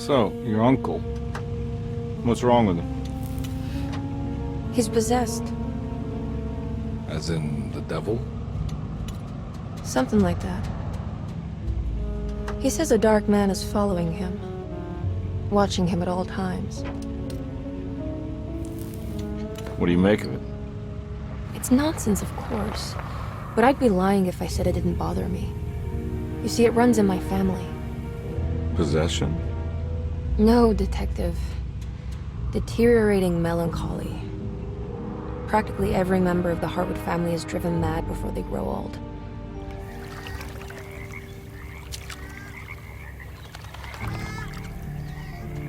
So, your uncle. What's wrong with him? He's possessed. As in the devil? Something like that. He says a dark man is following him, watching him at all times. What do you make of it? It's nonsense, of course, but I'd be lying if I said it didn't bother me. You see, it runs in my family. Possession? No, detective. Deteriorating melancholy. Practically every member of the Hartwood family is driven mad before they grow old.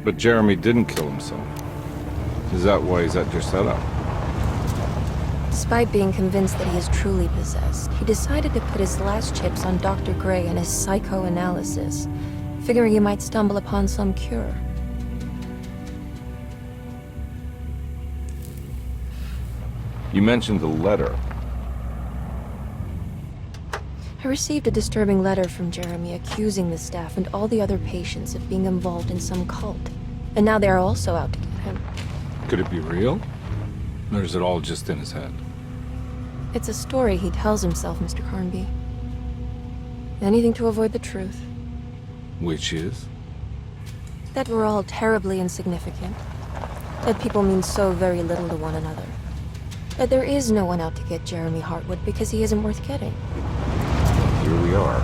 But Jeremy didn't kill himself. Is that why he's at your setup? Despite being convinced that he is truly possessed, he decided to put his last chips on Dr. Gray and his psychoanalysis, figuring he might stumble upon some cure. You mentioned the letter. I received a disturbing letter from Jeremy accusing the staff and all the other patients of being involved in some cult. And now they are also out to get him. Could it be real? Or is it all just in his head? It's a story he tells himself, Mr. Carnby. Anything to avoid the truth. Which is? That we're all terribly insignificant. That people mean so very little to one another. That there is no one out to get Jeremy Hartwood because he isn't worth getting. Here we are.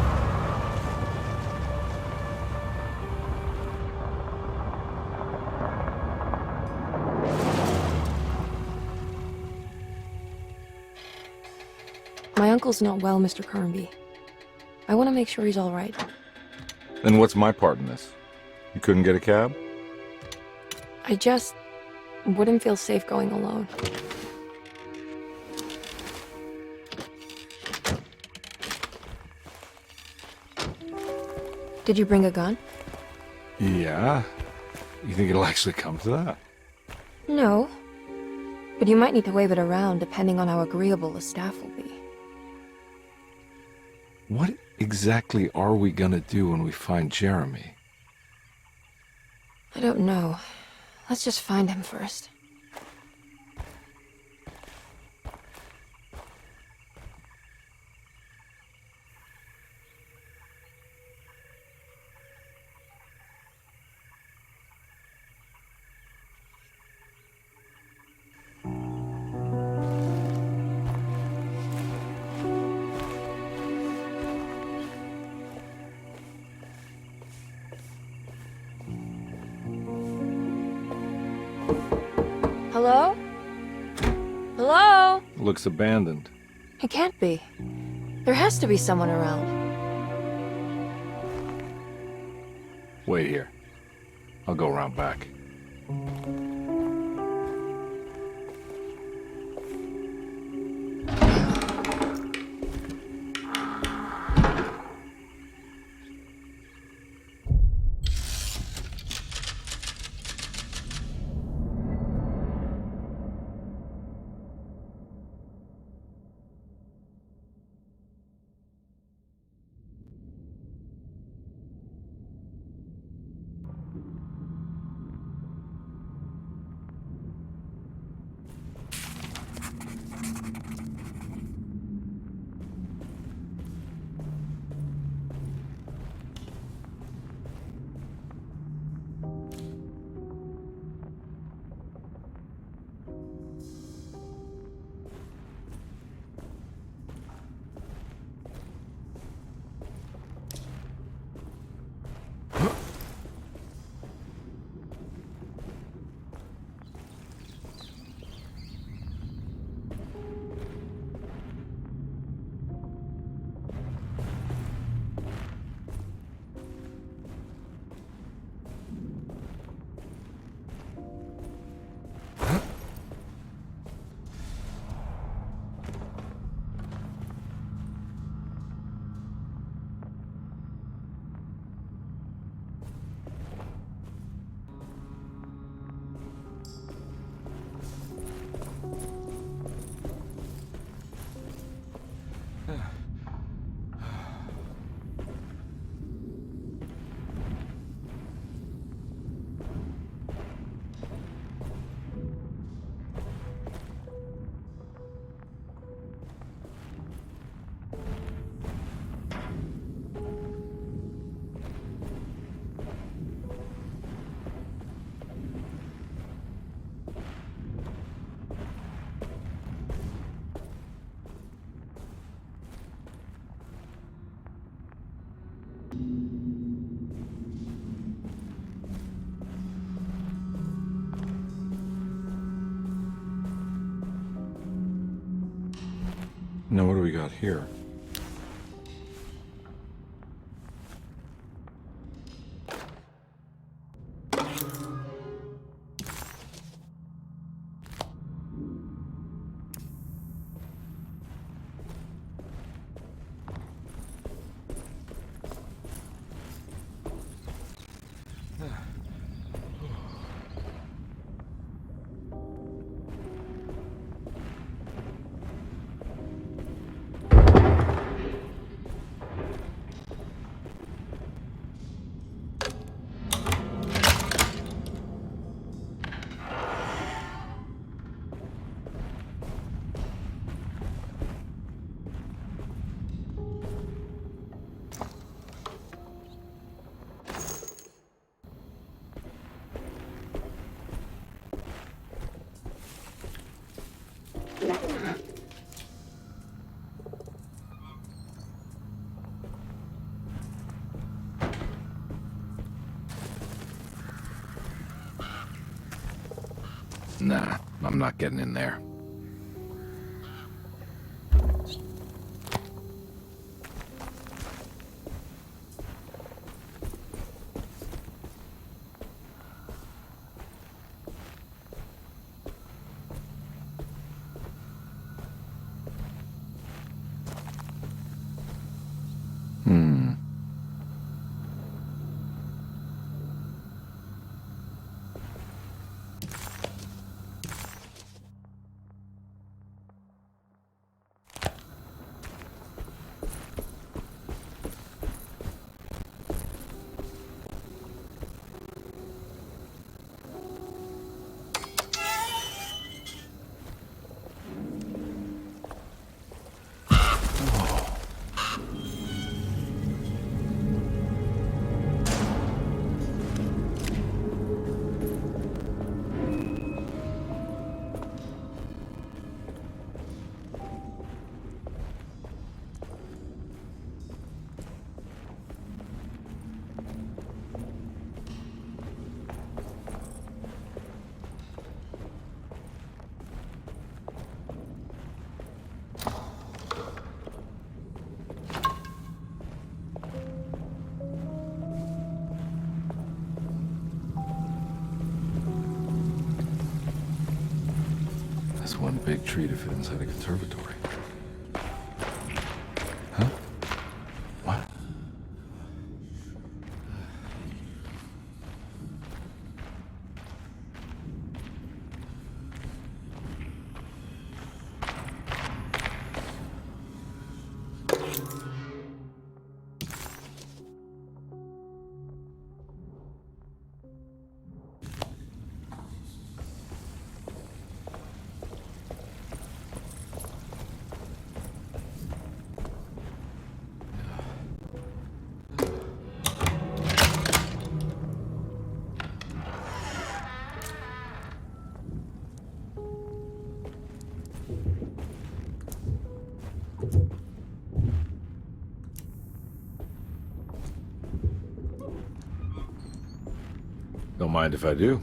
My uncle's not well, Mr. Carnby. I want to make sure he's all right. Then what's my part in this? You couldn't get a cab? I just wouldn't feel safe going alone. Did you bring a gun? Yeah. You think it'll actually come to that? No. But you might need to wave it around depending on how agreeable the staff will be. What exactly are we gonna do when we find Jeremy? I don't know. Let's just find him first. Hello? Hello? Looks abandoned. It can't be. There has to be someone around. Wait here. I'll go around back. Now what do we got here? Nah, I'm not getting in there. That's one big tree to fit inside a conservatory. Huh? What? Don't mind if I do.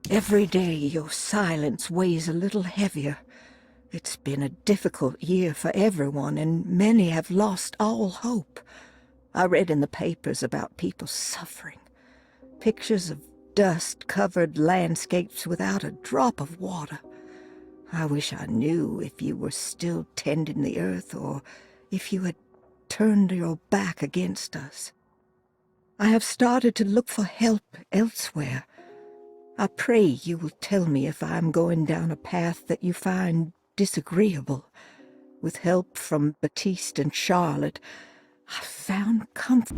Every day your silence weighs a little heavier. It's been a difficult year for everyone, and many have lost all hope. I read in the papers about people suffering. Pictures of dust-covered landscapes without a drop of water. I wish I knew if you were still tending the earth or if you had turned your back against us. I have started to look for help elsewhere. I pray you will tell me if I am going down a path that you find disagreeable. With help from Baptiste and Charlotte, I found comfort.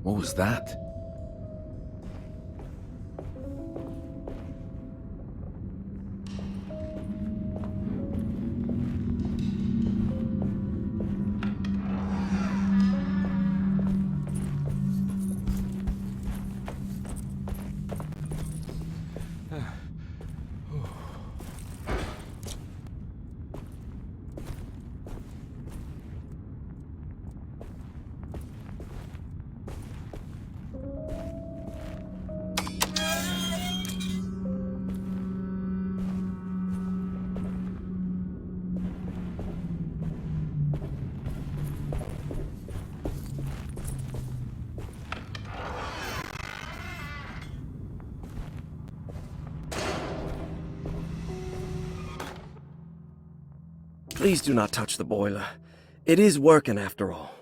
What was that? Please do not touch the boiler. It is working after all.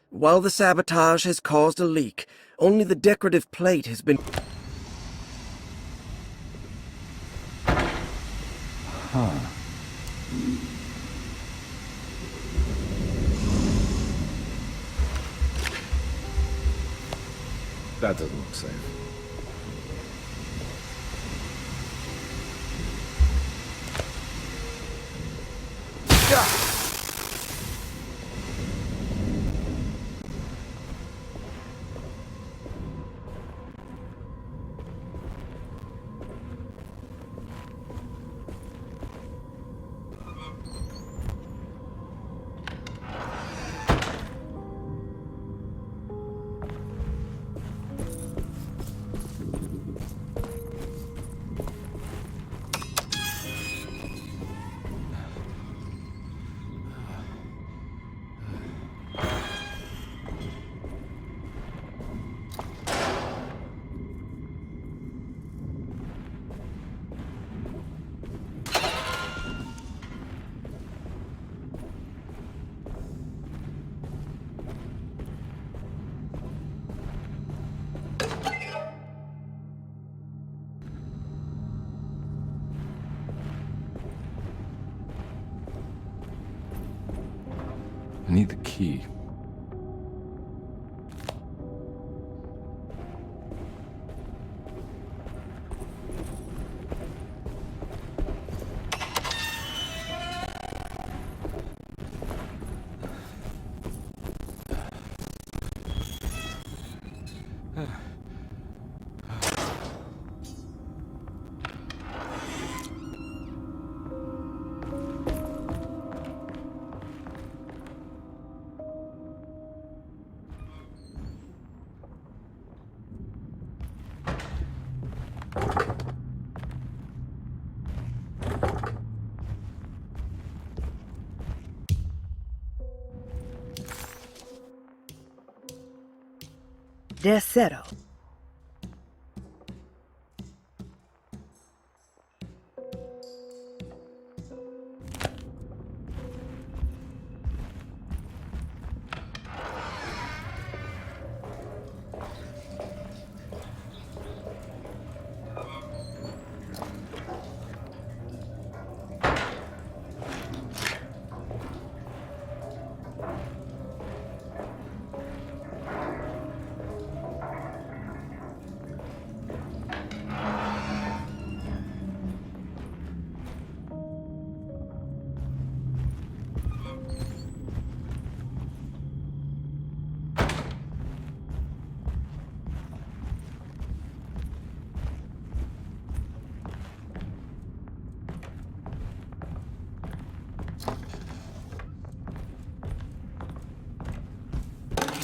While the sabotage has caused a leak, only the decorative plate has been... That doesn't look safe. I need the key. Desero.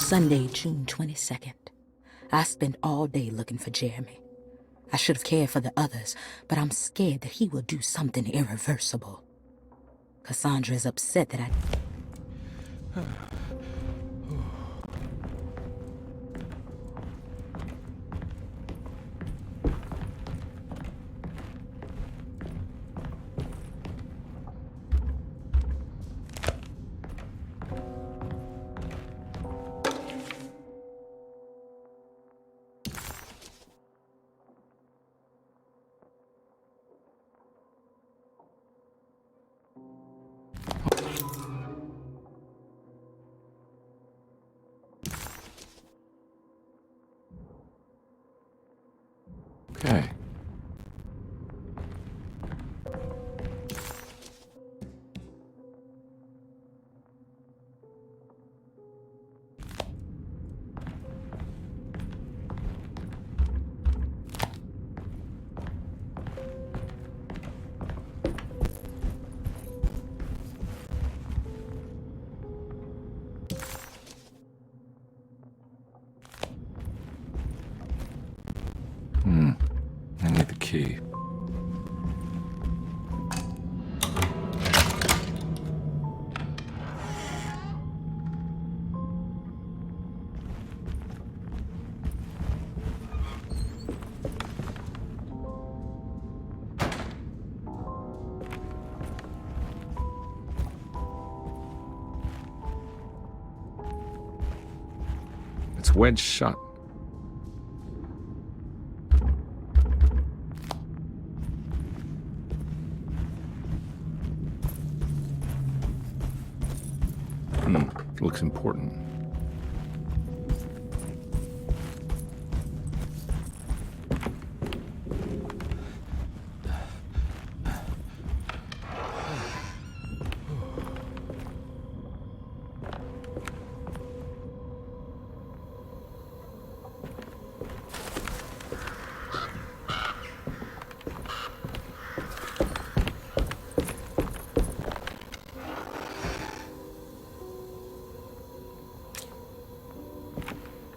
Sunday, June 22nd. I spent all day looking for Jeremy. I should have cared for the others, but I'm scared that he will do something irreversible. Cassandra is upset that I... Okay. I need the key. It's wedged shut. Looks important.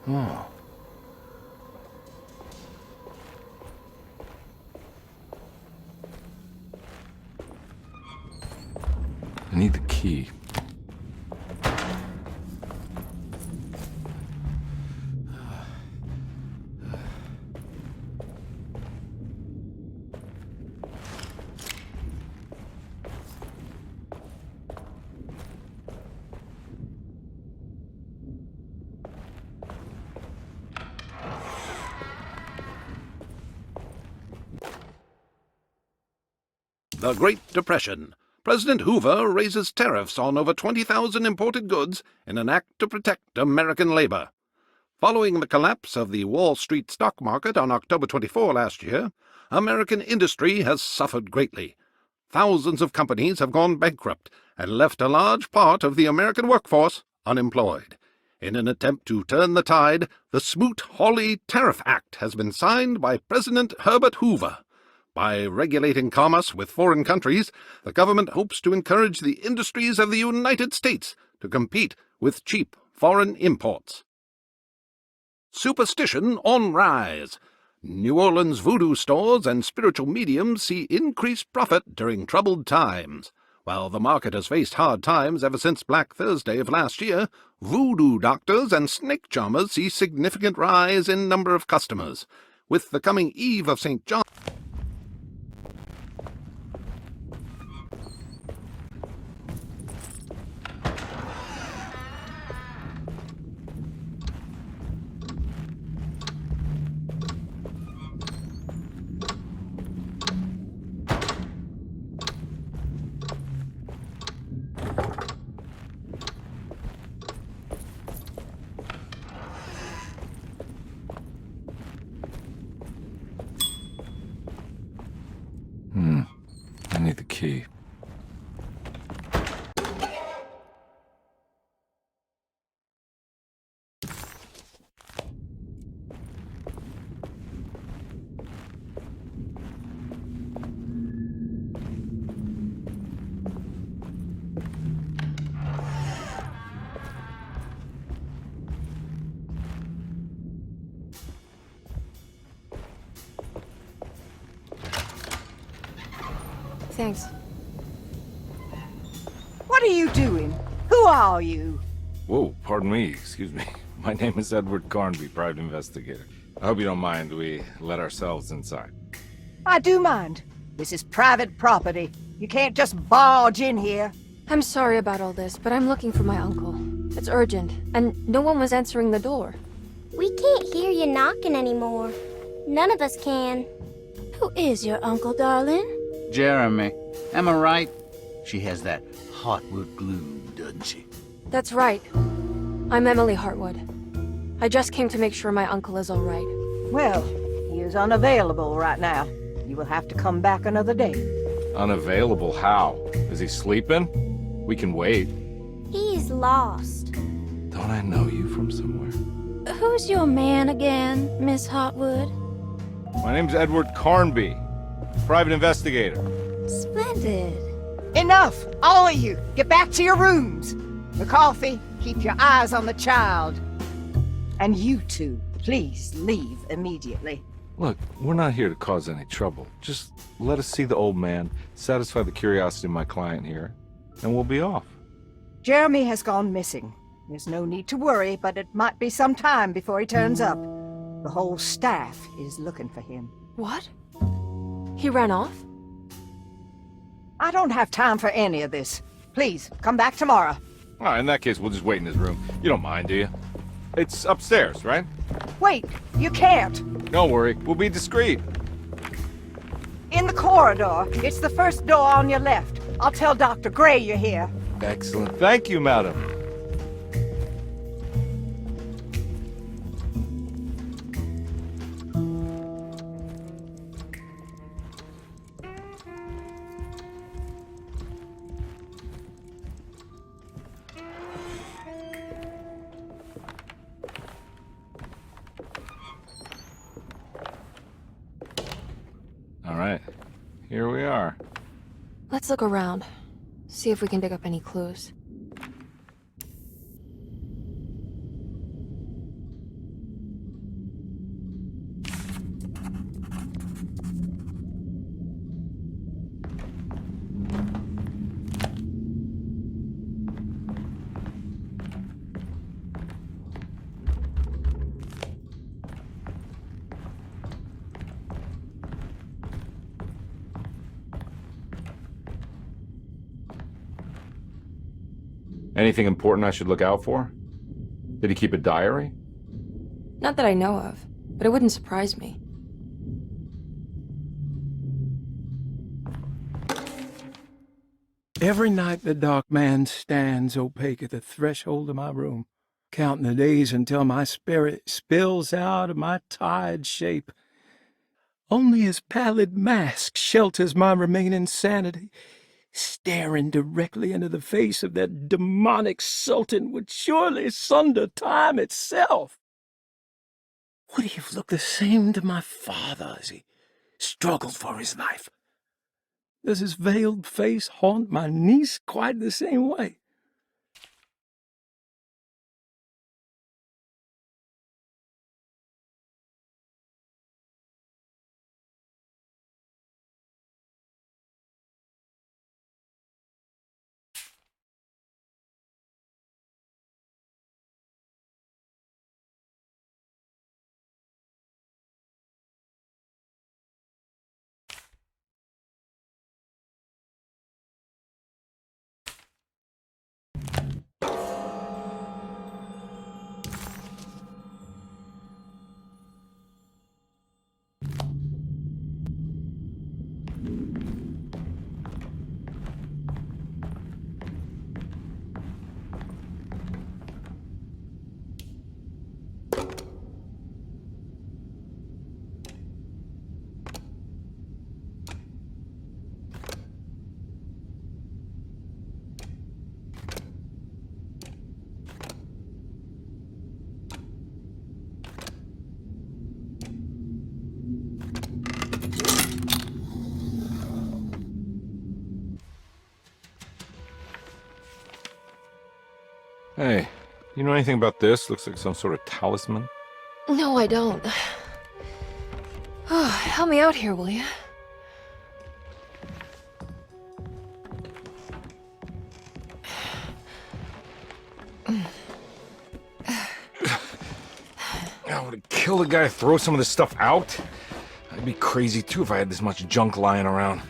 Oh. I need the key. The Great Depression. President Hoover raises tariffs on over 20,000 imported goods in an act to protect American labor. Following the collapse of the Wall Street stock market on October 24 last year, American industry has suffered greatly. Thousands of companies have gone bankrupt and left a large part of the American workforce unemployed. In an attempt to turn the tide, the Smoot-Hawley Tariff Act has been signed by President Herbert Hoover. By regulating commerce with foreign countries, the government hopes to encourage the industries of the United States to compete with cheap foreign imports. Superstition on rise. New Orleans voodoo stores and spiritual mediums see increased profit during troubled times. While the market has faced hard times ever since Black Thursday of last year, voodoo doctors and snake charmers see significant rise in number of customers. With the coming eve of St. John, I need the key. Thanks. What are you doing? Who are you? Whoa, pardon me, excuse me. My name is Edward Karnbi, private investigator. I hope you don't mind we let ourselves inside. I do mind. This is private property. You can't just barge in here. I'm sorry about all this, but I'm looking for my uncle. It's urgent, and no one was answering the door. We can't hear you knocking anymore. None of us can. Who is your uncle, darling? Jeremy. Am I right? She has that Hartwood glue, doesn't she? That's right. I'm Emily Hartwood. I just came to make sure my uncle is all right. Well, he is is unavailable right now. You will have to come back another day. Unavailable how? Is he sleeping? We can wait. He's lost. Don't I know you from somewhere? Who's your man again, Miss Hotwood? My name's Edward Karnbi, private investigator. Splendid. Enough! All of you! Get back to your rooms! McCarthy, keep your eyes on the child. And you two, please leave immediately. Look, we're not here to cause any trouble. Just let us see the old man, satisfy the curiosity of my client here, and we'll be off. Jeremy has gone missing. There's no need to worry, but it might be some time before he turns up. The whole staff is looking for him. What? He ran off? I don't have time for any of this. Please, come back tomorrow. All right, in that case, we'll just wait in his room. You don't mind, do you? It's upstairs, right? Wait, you can't. Don't worry, we'll be discreet. In the corridor. It's the first door on your left. I'll tell Dr. Gray you're here. Excellent. Thank you, madam. All right, here we are. Let's look around. See if we can dig up any clues. Anything important I should look out for? Did he keep a diary? Not that I know of, but it wouldn't surprise me. Every night the dark man stands opaque at the threshold of my room, counting the days until my spirit spills out of my tired shape. Only his pallid mask shelters my remaining sanity. Staring directly into the face of that demonic sultan would surely sunder time itself. Would he have looked the same to my father as he struggled for his life? Does his veiled face haunt my niece quite the same way? Hey, you know anything about this? Looks like some sort of talisman. No, I don't. Oh, help me out here, will you? I would kill the guy to throw some of this stuff out. I'd be crazy too if I had this much junk lying around.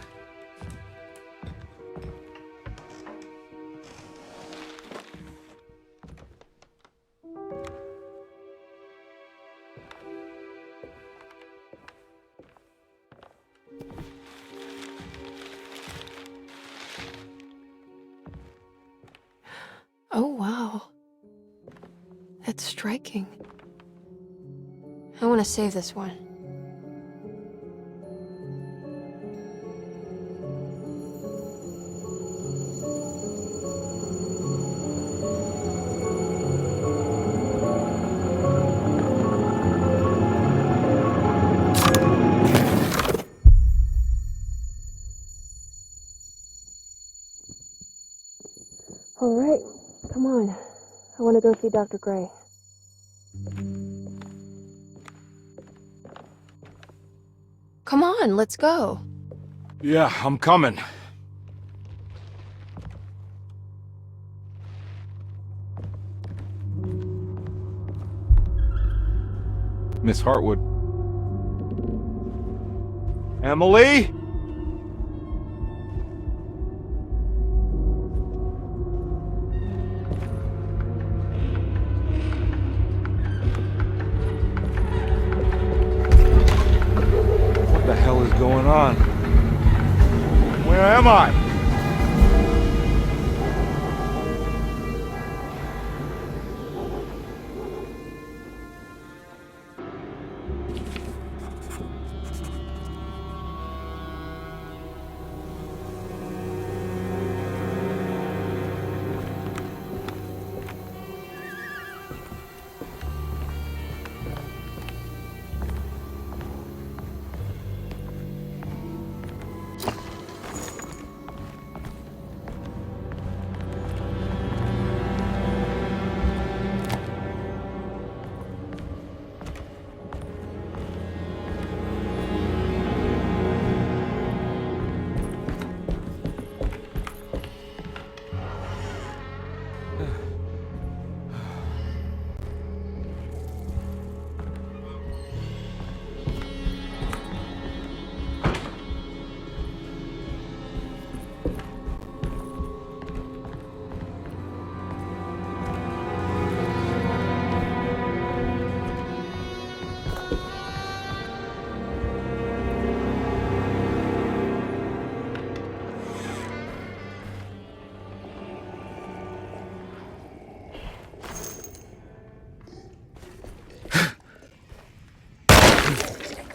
Oh, wow. That's striking. I want to save this one. Come on. I want to go see Dr. Gray. Come on, let's go. Yeah, I'm coming. Miss Hartwood. Emily? What the hell is going on? Where am I?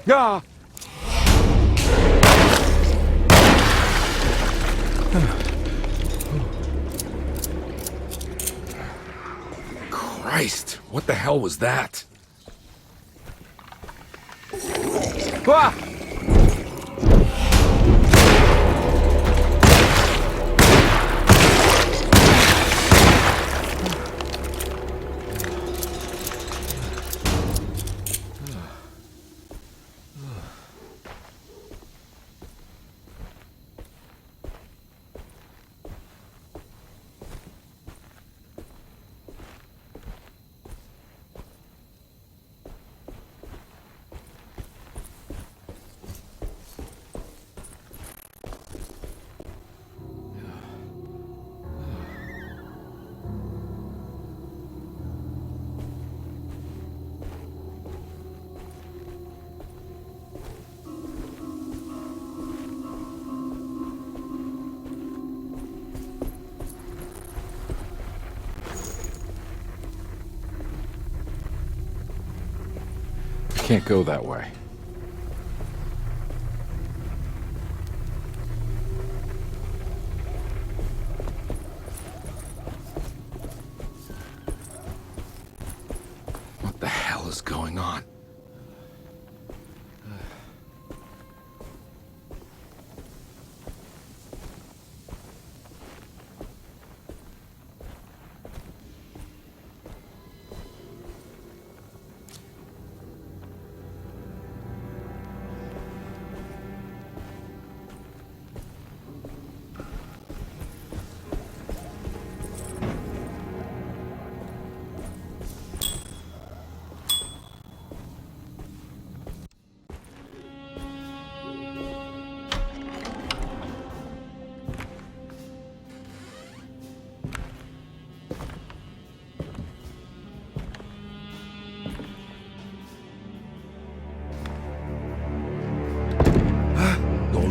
Ah! Christ, what the hell was that? Ah! Can't go that way. What the hell is going on?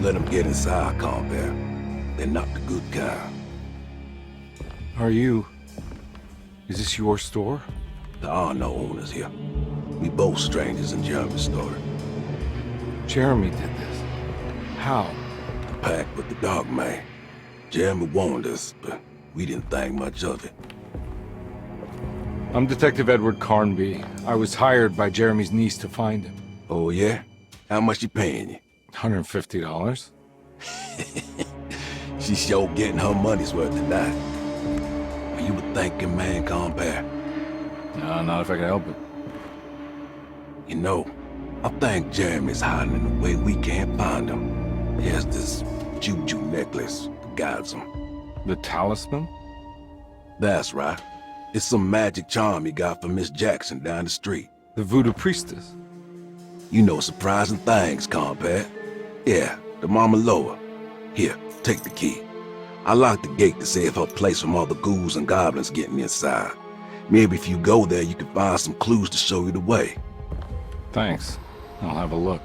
Let them get inside, compound. They're not the good kind. Is this your store? There are no owners here. We both strangers in Jeremy's story. Jeremy did this. How? The pact with the dog man. Jeremy warned us, but we didn't think much of it. I'm Detective Edward Karnbi. I was hired by Jeremy's niece to find him. Oh, yeah? How much she paying you? $150. She's sure getting her money's worth tonight. you a thinking man, compare? No, not if I can help it. You know, I think Jeremy's hiding in a way we can't find him. He has this juju necklace that guides him. The talisman? That's right. It's some magic charm he got from Miss Jackson down the street. The voodoo priestess? You know surprising things, compare. Yeah, the Mama Loa. Here, take the key. I locked the gate to save her place from all the ghouls and goblins getting inside. Maybe if you go there, you can find some clues to show you the way. Thanks. I'll have a look.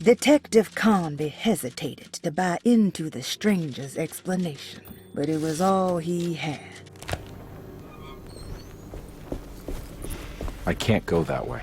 Detective Carnby hesitated to buy into the stranger's explanation, but it was all he had. I can't go that way.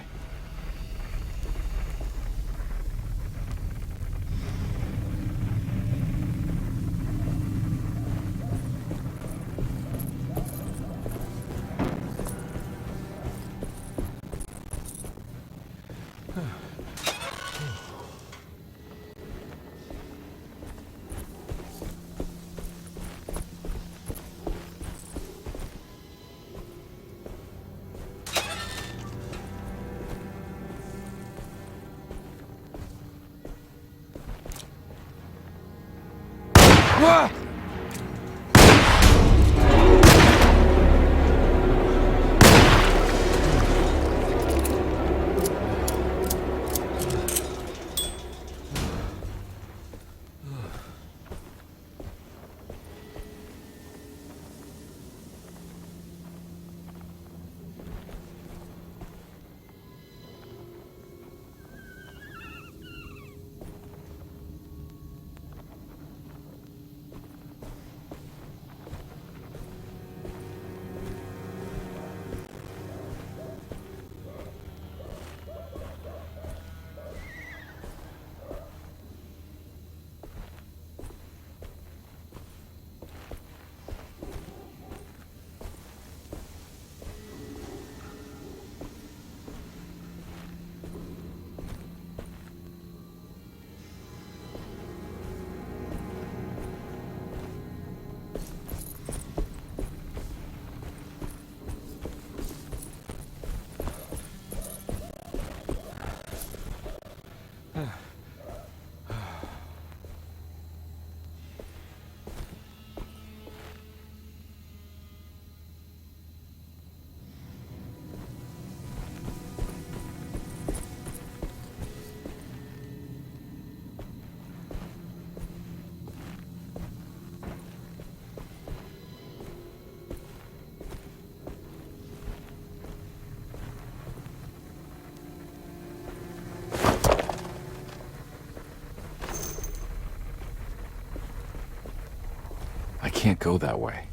I can't go that way.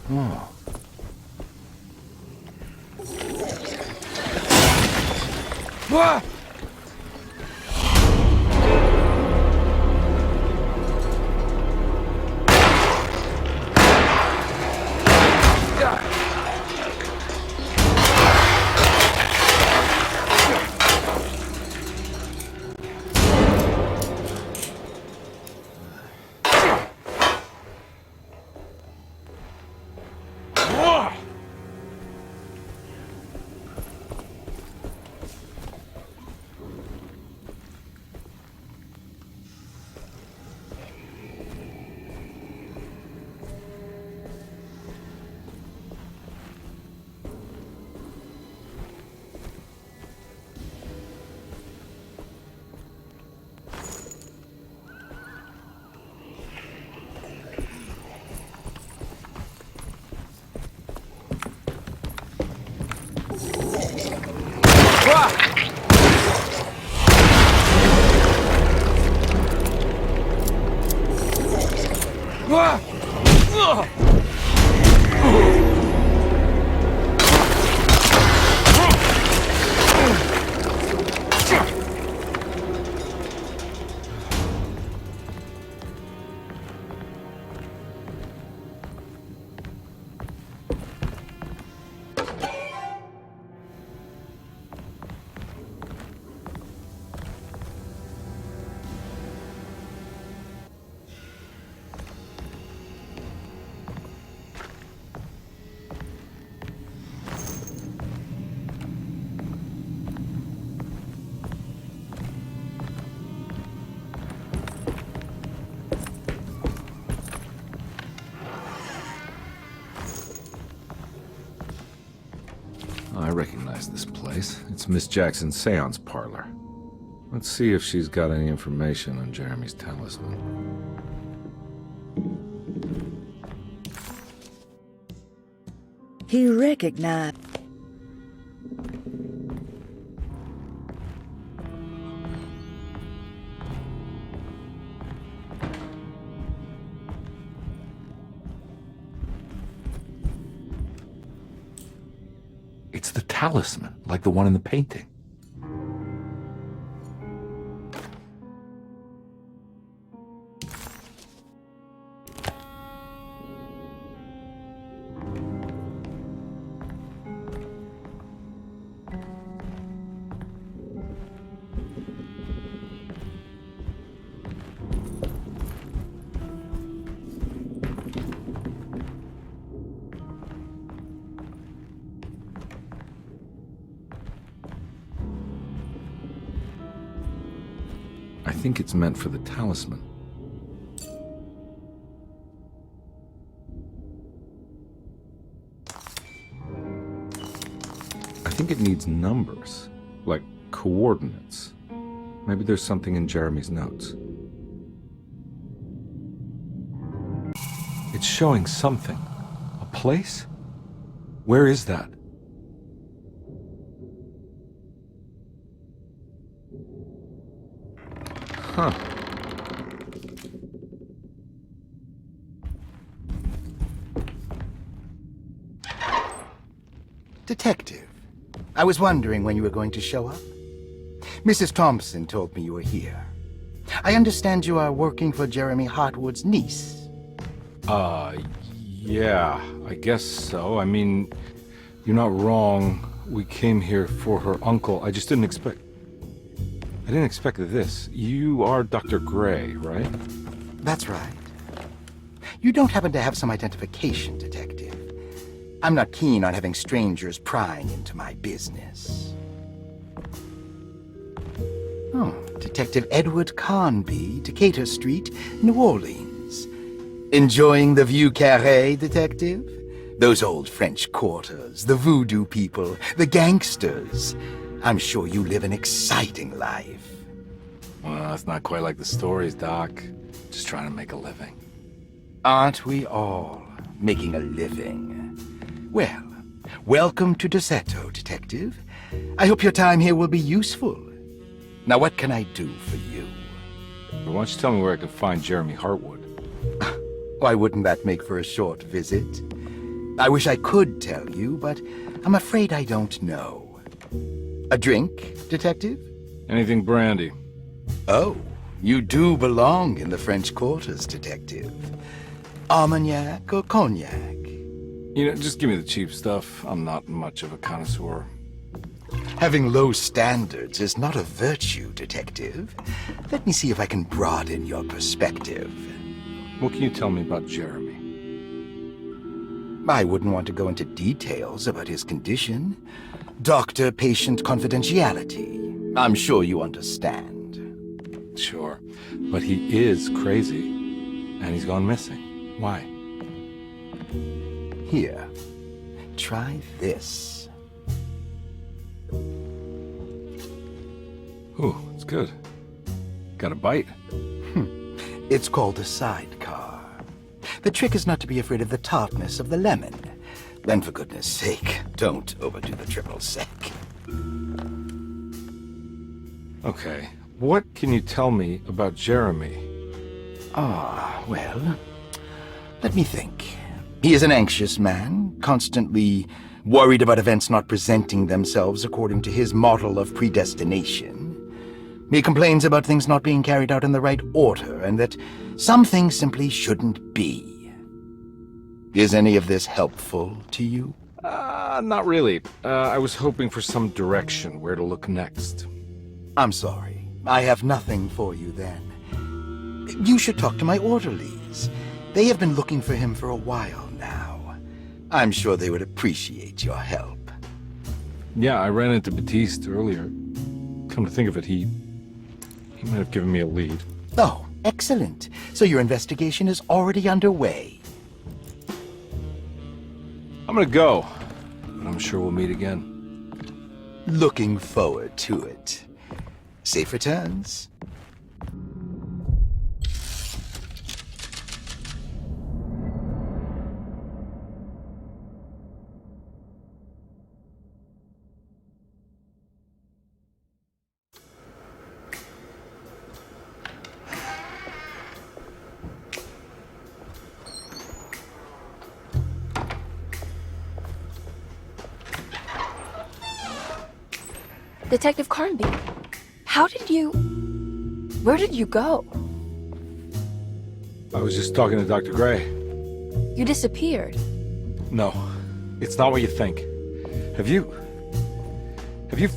Oh. Ah! I recognize this place. It's Miss Jackson's seance parlor. Let's see if she's got any information on Jeremy's talisman. He recognized... It's the talisman, like the one in the painting. I think it's meant for the talisman. I think it needs numbers, like coordinates. Maybe there's something in Jeremy's notes. It's showing something. A place? Where is that? Huh. Detective, I was wondering when you were going to show up. Mrs. Thompson told me you were here. I understand you are working for Jeremy Hartwood's niece. Yeah, I guess so. I mean, you're not wrong. We came here for her uncle. I just didn't expect... I didn't expect this. You are Dr. Gray, right? That's right. You don't happen to have some identification, Detective. I'm not keen on having strangers prying into my business. Oh, Detective Edward Karnbi, Decatur Street, New Orleans. Enjoying the Vieux Carré, Detective? Those old French quarters, the voodoo people, the gangsters. I'm sure you live an exciting life. Well, it's not quite like the stories, Doc. Just trying to make a living. Aren't we all making a living? Well, welcome to Deseto, Detective. I hope your time here will be useful. Now, what can I do for you? Why don't you tell me where I can find Jeremy Hartwood? Why wouldn't that make for a short visit? I wish I could tell you, but I'm afraid I don't know. A drink, Detective? Anything brandy. Oh, you do belong in the French quarters, Detective. Armagnac or cognac? You know, just give me the cheap stuff. I'm not much of a connoisseur. Having low standards is not a virtue, Detective. Let me see if I can broaden your perspective. What can you tell me about Jeremy? I wouldn't want to go into details about his condition. Doctor-patient confidentiality. I'm sure you understand. Sure, but he is crazy, and he's gone missing. Why? Here, try this. Ooh, it's good. Got a bite? It's called a sidecar. The trick is not to be afraid of the tartness of the lemon. Then, for goodness sake, don't overdo the triple sec. Okay, what can you tell me about Jeremy? Well, let me think. He is an anxious man, constantly worried about events not presenting themselves according to his model of predestination. He complains about things not being carried out in the right order, and that some things simply shouldn't be. Is any of this helpful to you? Not really. I was hoping for some direction where to look next. I'm sorry. I have nothing for you then. You should talk to my orderlies. They have been looking for him for a while now. I'm sure they would appreciate your help. Yeah, I ran into Batiste earlier. Come to think of it, he might have given me a lead. Oh, excellent. So your investigation is already underway. I'm gonna go, but I'm sure we'll meet again. Looking forward to it. Safe returns. Detective Karnbi, where did you go? I was just talking to Dr. Gray. You disappeared. No, it's not what you think. Have you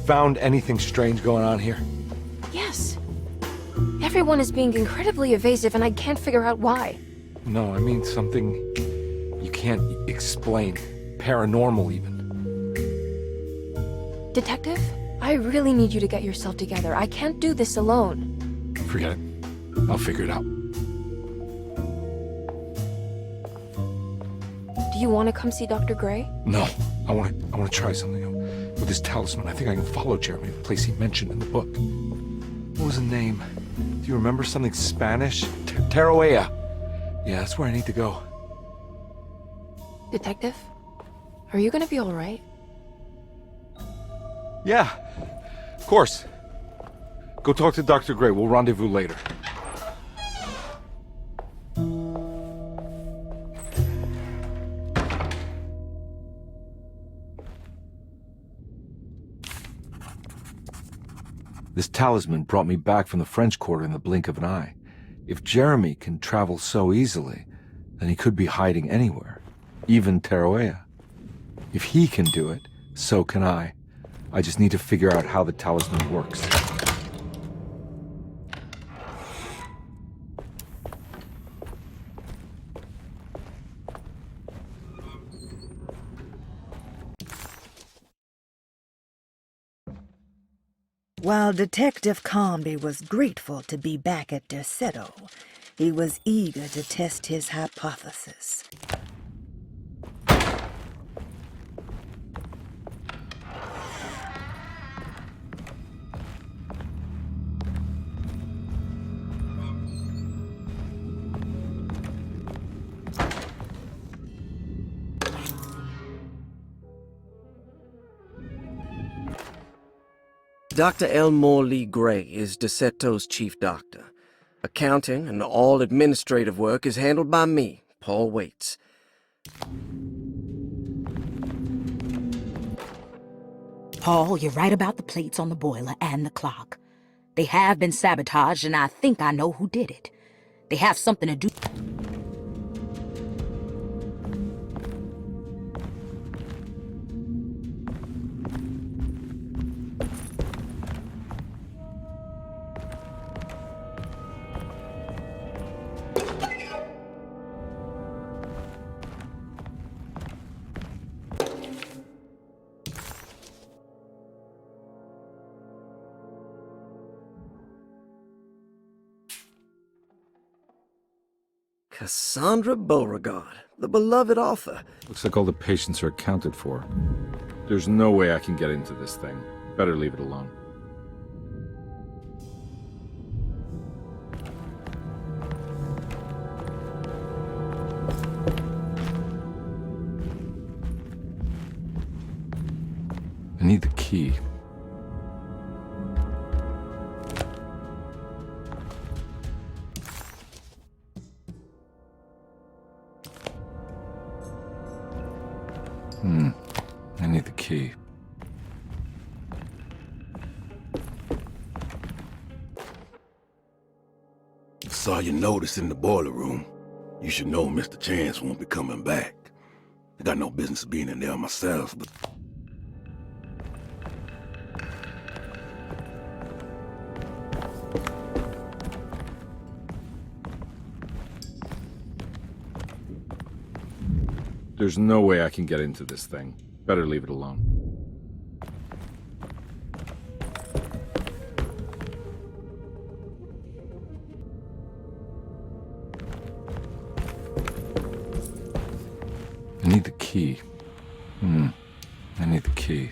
found anything strange going on here? Yes. Everyone is being incredibly evasive and I can't figure out why. No, I mean something you can't explain. Paranormal, even. Detective, I really need you to get yourself together. I can't do this alone. Forget it. I'll figure it out. Do you want to come see Dr. Gray? No, I want to try something with this talisman. I think I can follow Jeremy to the place he mentioned in the book. What was the name? Do you remember something Spanish? Tarawea. Yeah, that's where I need to go. Detective, are you gonna be all right? Yeah, of course. Go talk to Dr. Gray. We'll rendezvous later. This talisman brought me back from the French Quarter in the blink of an eye. If Jeremy can travel so easily, then he could be hiding anywhere, even Tarawea. If he can do it, so can I. I just need to figure out how the talisman works. While Detective Karnbi was grateful to be back at Derceto, he was eager to test his hypothesis. Dr. Elmore Lee Gray is Derceto's chief doctor. Accounting and all administrative work is handled by me, Paul Waits. Paul, you're right about the plates on the boiler and the clock. They have been sabotaged, and I think I know who did it. They have something to do... Cassandra Beauregard, the beloved author. Looks like all the patients are accounted for. There's no way I can get into this thing. Better leave it alone. I need the key. I need the key. Saw your notice in the boiler room. You should know Mr. Chance won't be coming back. I got no business being in there myself, but... There's no way I can get into this thing. Better leave it alone. I need the key. I need the key.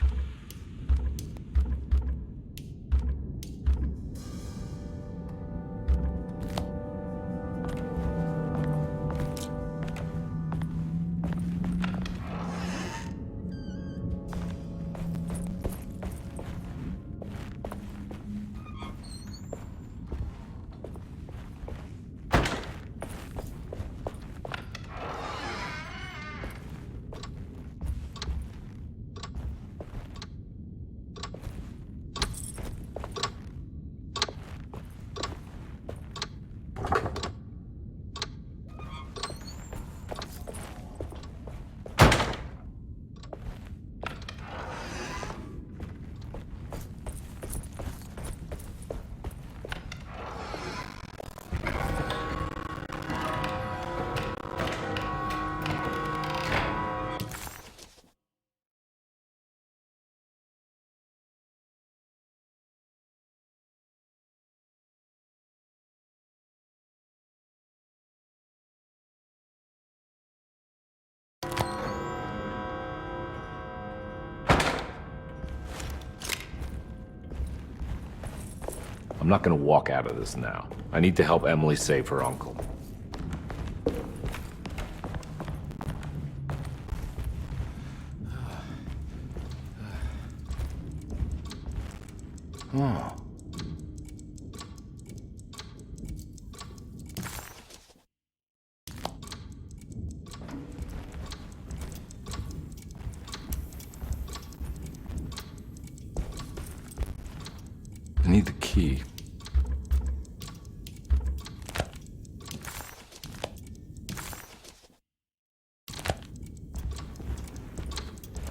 I'm not gonna walk out of this now. I need to help Emily save her uncle. Oh. I need the key.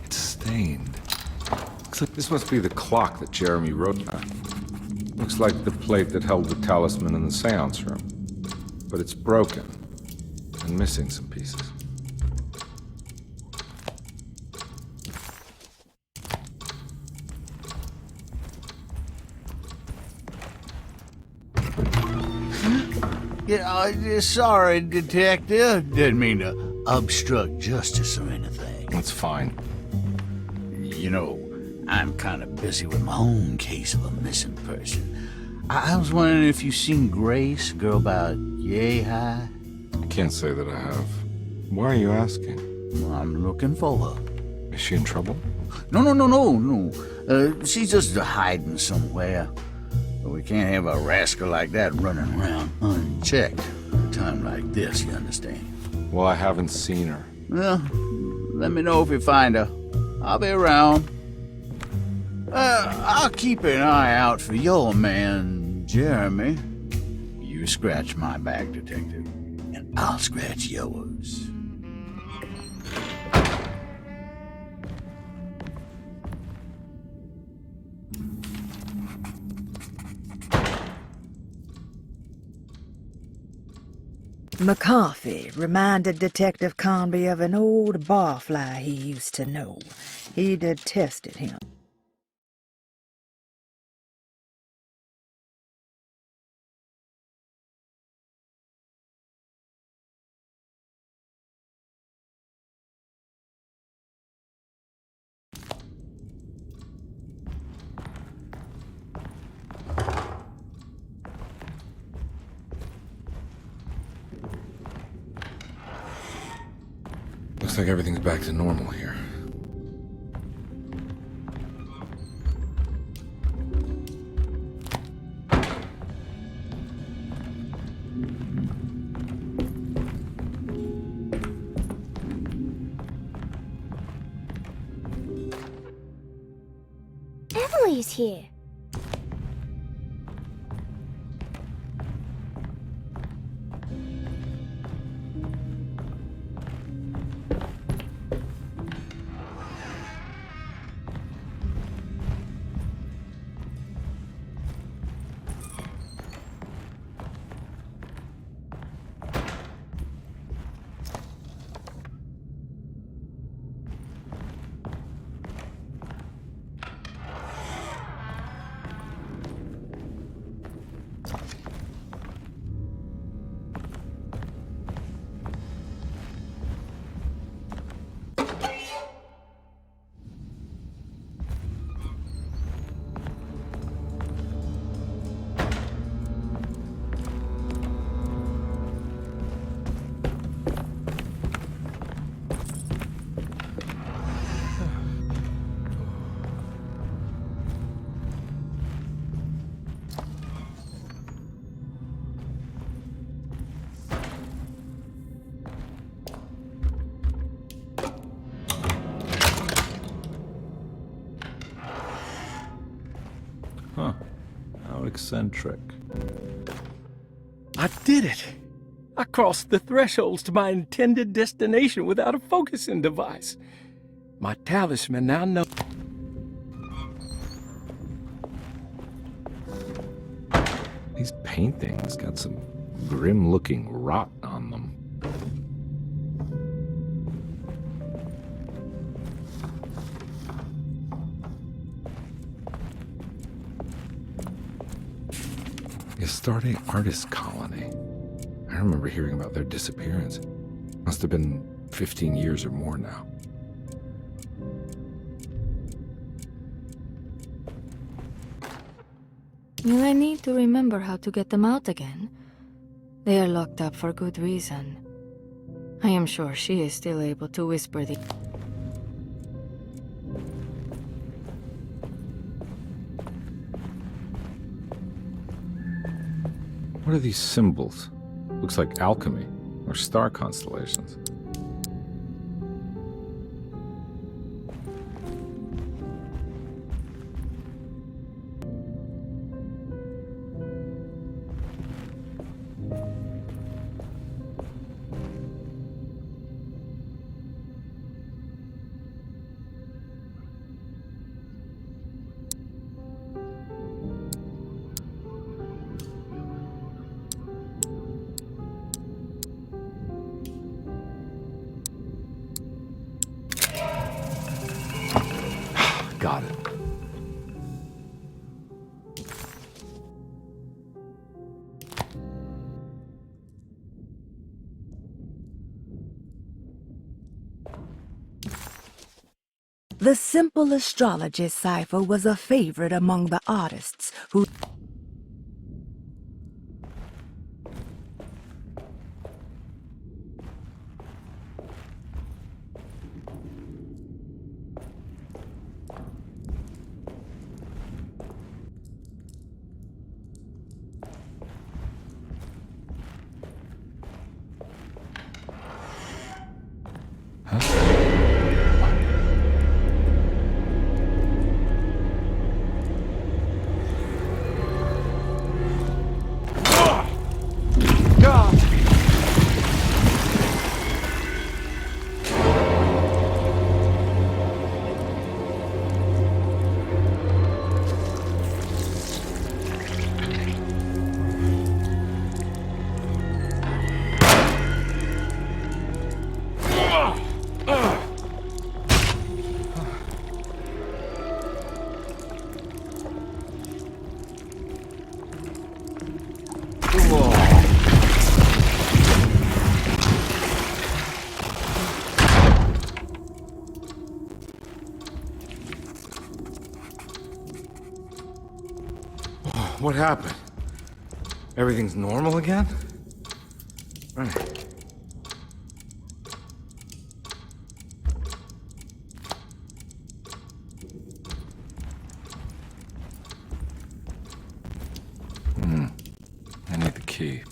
It's stained. Looks like this must be the clock that Jeremy wrote on. Looks like the plate that held the talisman in the seance room. But it's broken and missing some pieces. Yeah, sorry, Detective. Didn't mean to obstruct justice or anything. That's fine. You know, I'm kind of busy with my own case of a missing person. I was wondering if you've seen Grace, a girl about yay high? I can't say that I have. Why are you asking? Well, I'm looking for her. Is she in trouble? No. She's just hiding somewhere. But we can't have a rascal like that running around unchecked at a time like this, you understand? Well, I haven't seen her. Well, let me know if you find her. I'll be around. I'll keep an eye out for your man, Jeremy. You scratch my back, Detective, and I'll scratch yours. McCarthy reminded Detective Karnbi of an old barfly he used to know. He detested him. Looks like everything's back to normal here. Emily's here. Huh. How eccentric. I did it! I crossed the thresholds to my intended destination without a focusing device. My talisman now knows. These paintings got some grim-looking rot on them. The Astarte Artist Colony. I remember hearing about their disappearance. Must have been 15 years or more now. Will I need to remember how to get them out again? They are locked up for good reason. I am sure she is still able to whisper the... What are these symbols? Looks like alchemy or star constellations. Got it. The simple astrology cipher was a favorite among the artists who... What happened? Everything's normal again? Right. I need the key.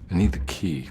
I need the key.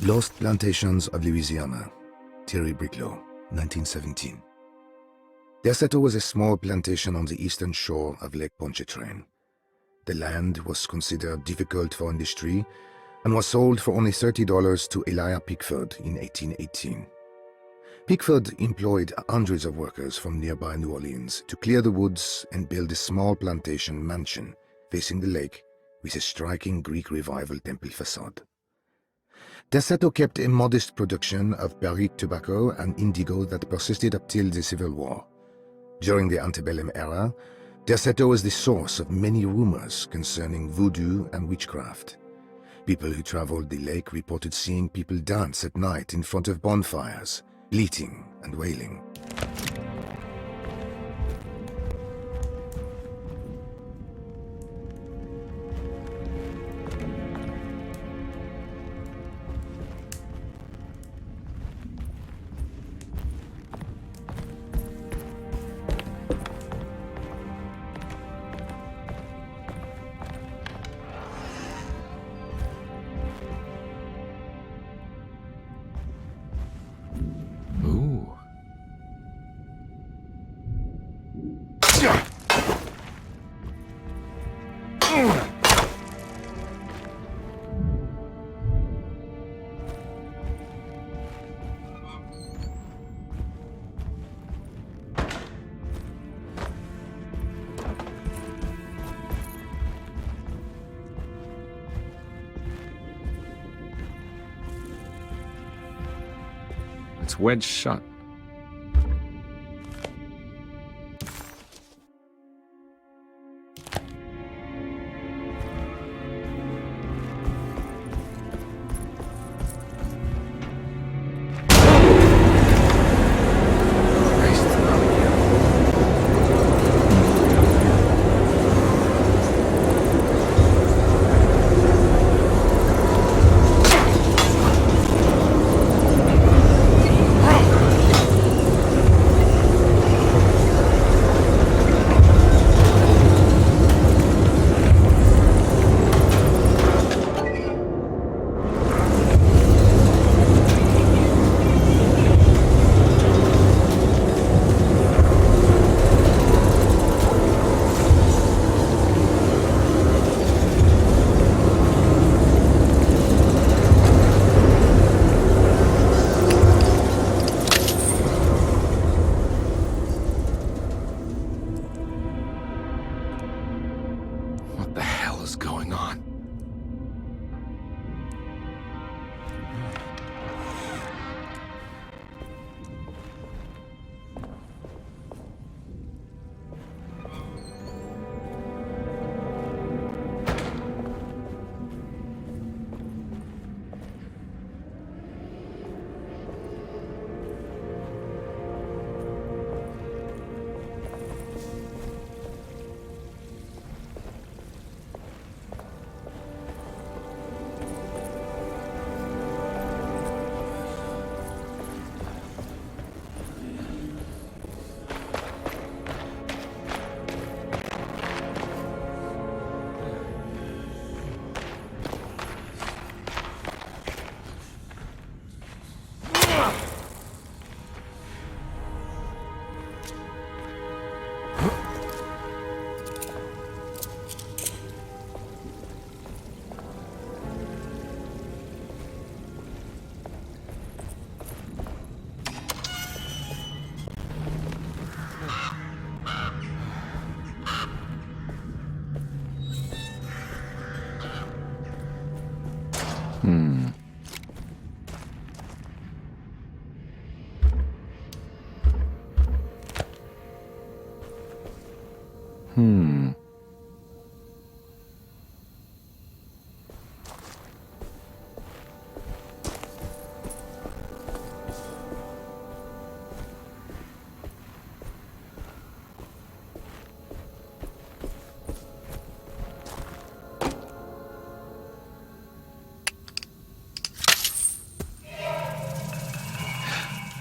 Lost Plantations of Louisiana, Thierry Briclot, 1917. Derceto was a small plantation on the eastern shore of Lake Pontchartrain. The land was considered difficult for industry and was sold for only $30 to Elijah Pickford in 1818. Pickford employed hundreds of workers from nearby New Orleans to clear the woods and build a small plantation mansion facing the lake with a striking Greek Revival temple facade. Derceto kept a modest production of barrique tobacco and indigo that persisted up till the Civil War. During the antebellum era, Derceto was the source of many rumors concerning voodoo and witchcraft. People who traveled the lake reported seeing people dance at night in front of bonfires, bleating and wailing. It's wedged shut.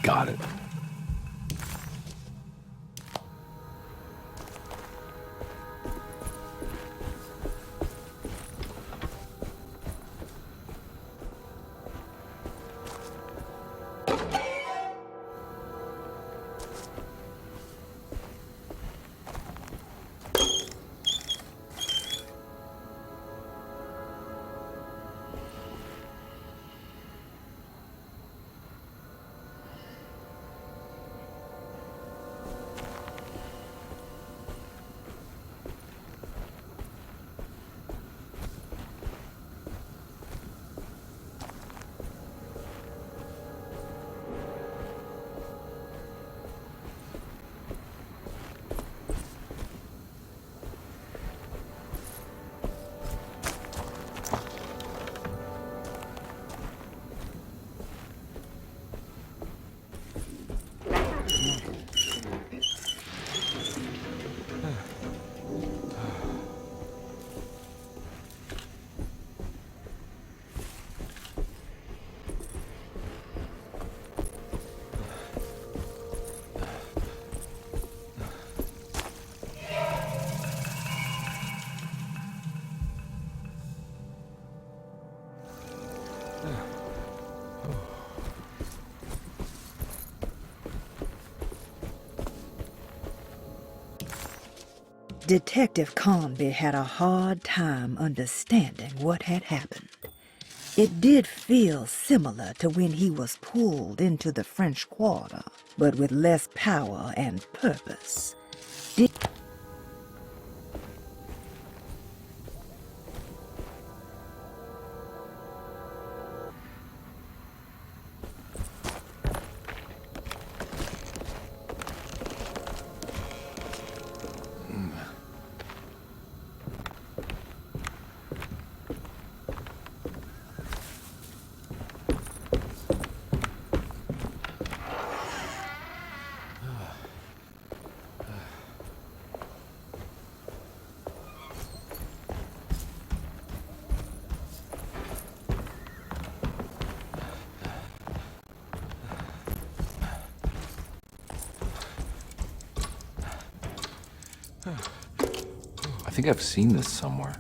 Got it. Detective Carnby had a hard time understanding what had happened. It did feel similar to when he was pulled into the French Quarter, but with less power and purpose. I think I've seen this somewhere.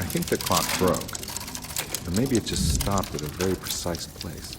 think the clock broke. Or maybe it just stopped at a very precise place.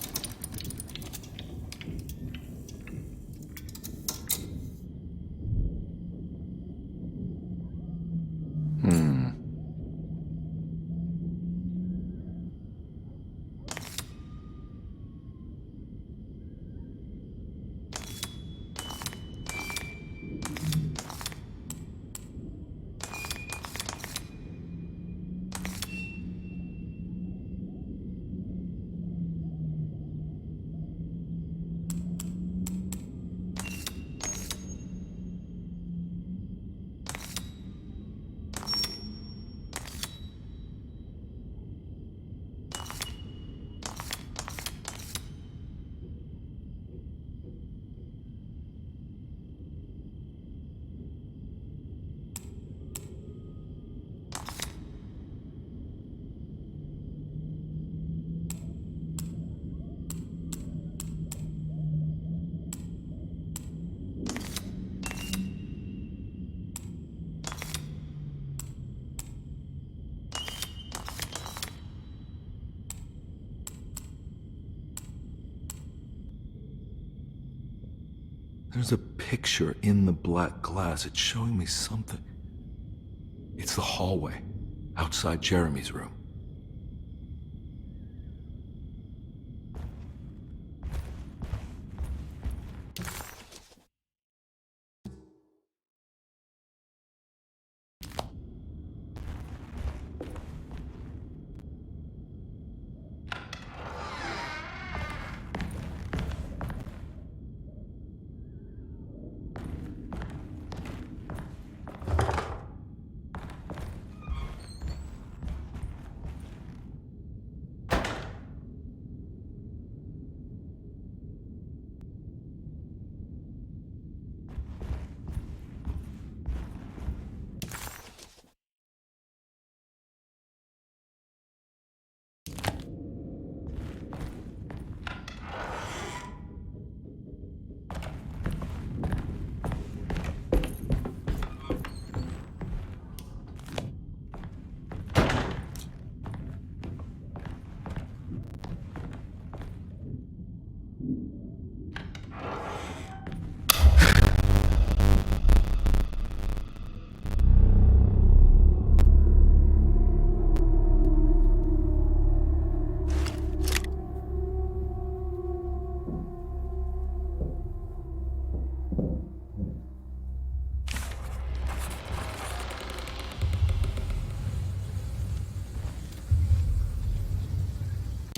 There's a picture in the black glass. It's showing me something. It's the hallway outside Jeremy's room.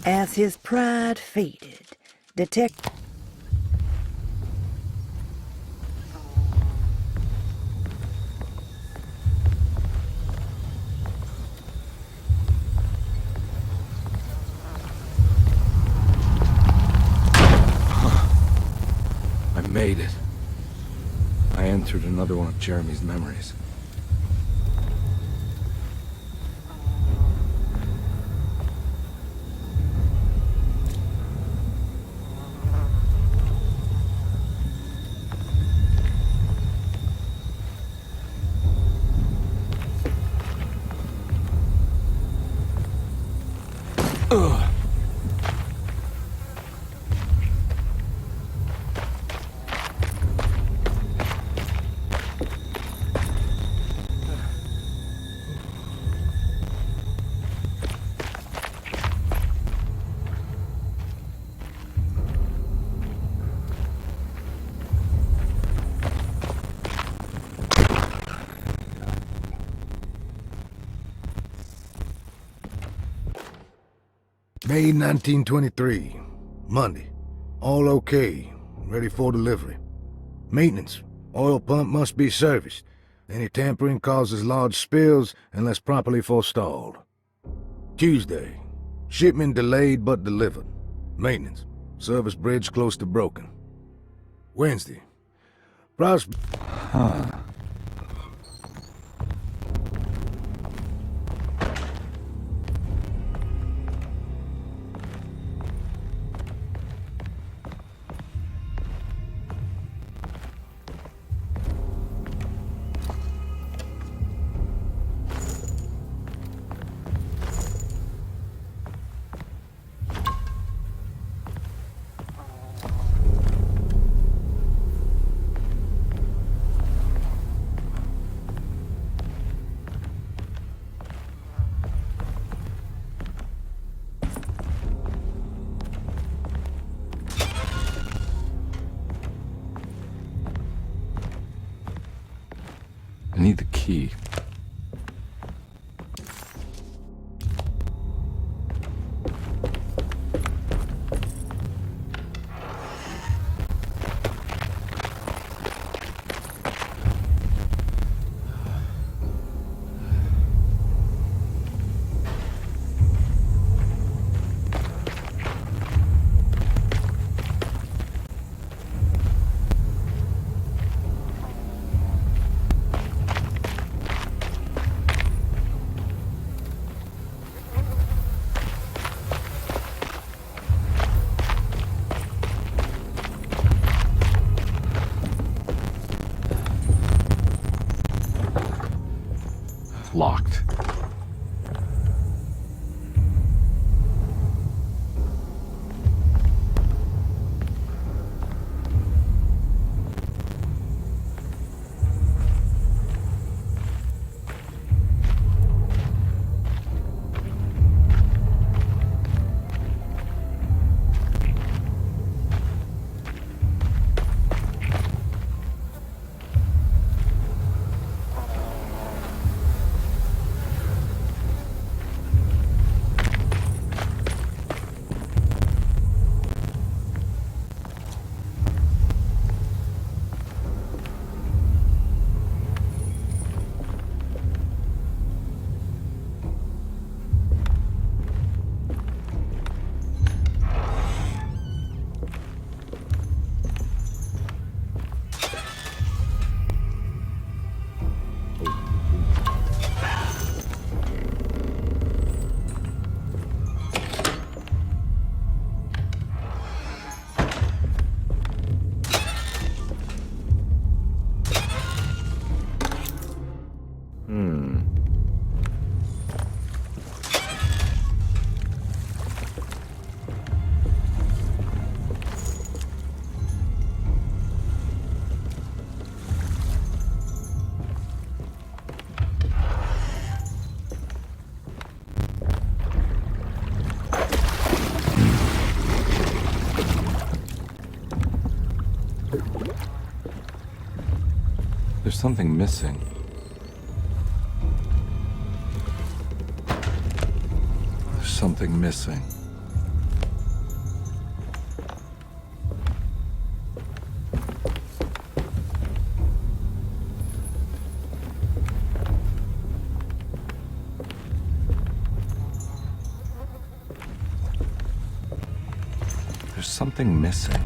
As his pride faded, Detective... I made it. I entered another one of Jeremy's memories. May 1923, Monday. All okay, ready for delivery. Maintenance, oil pump must be serviced. Any tampering causes large spills unless properly forestalled. Tuesday, shipment delayed but delivered. Maintenance, service bridge close to broken. Wednesday, I need the key. Locked. There's something missing. There's something missing. There's something missing.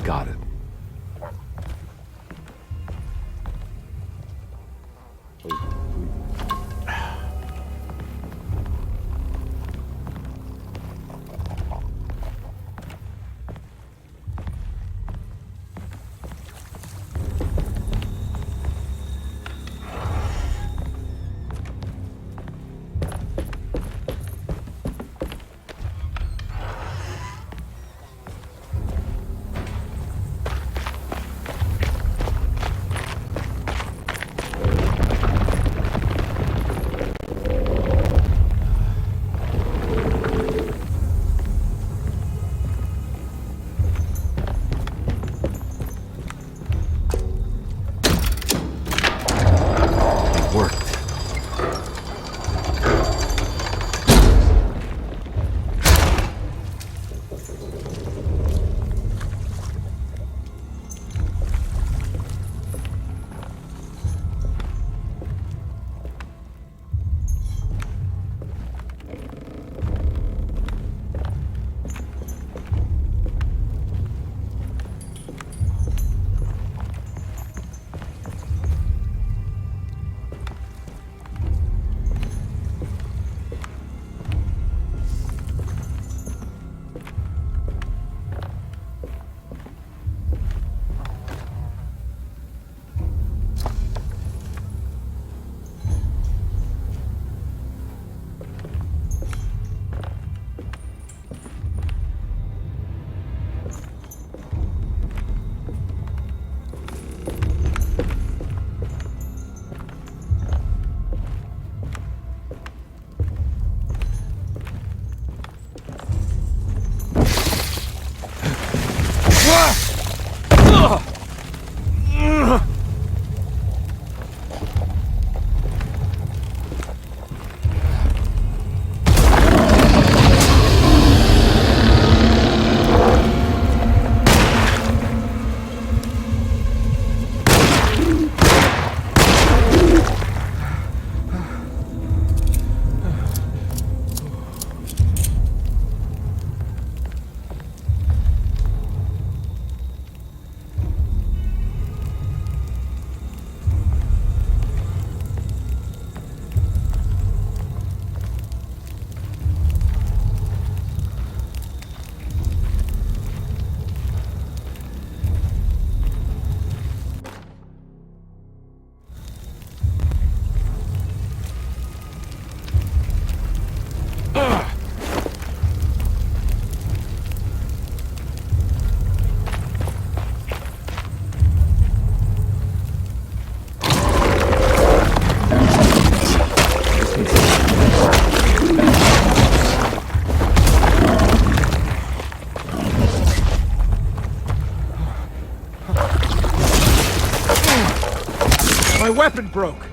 Got it. weapon broke.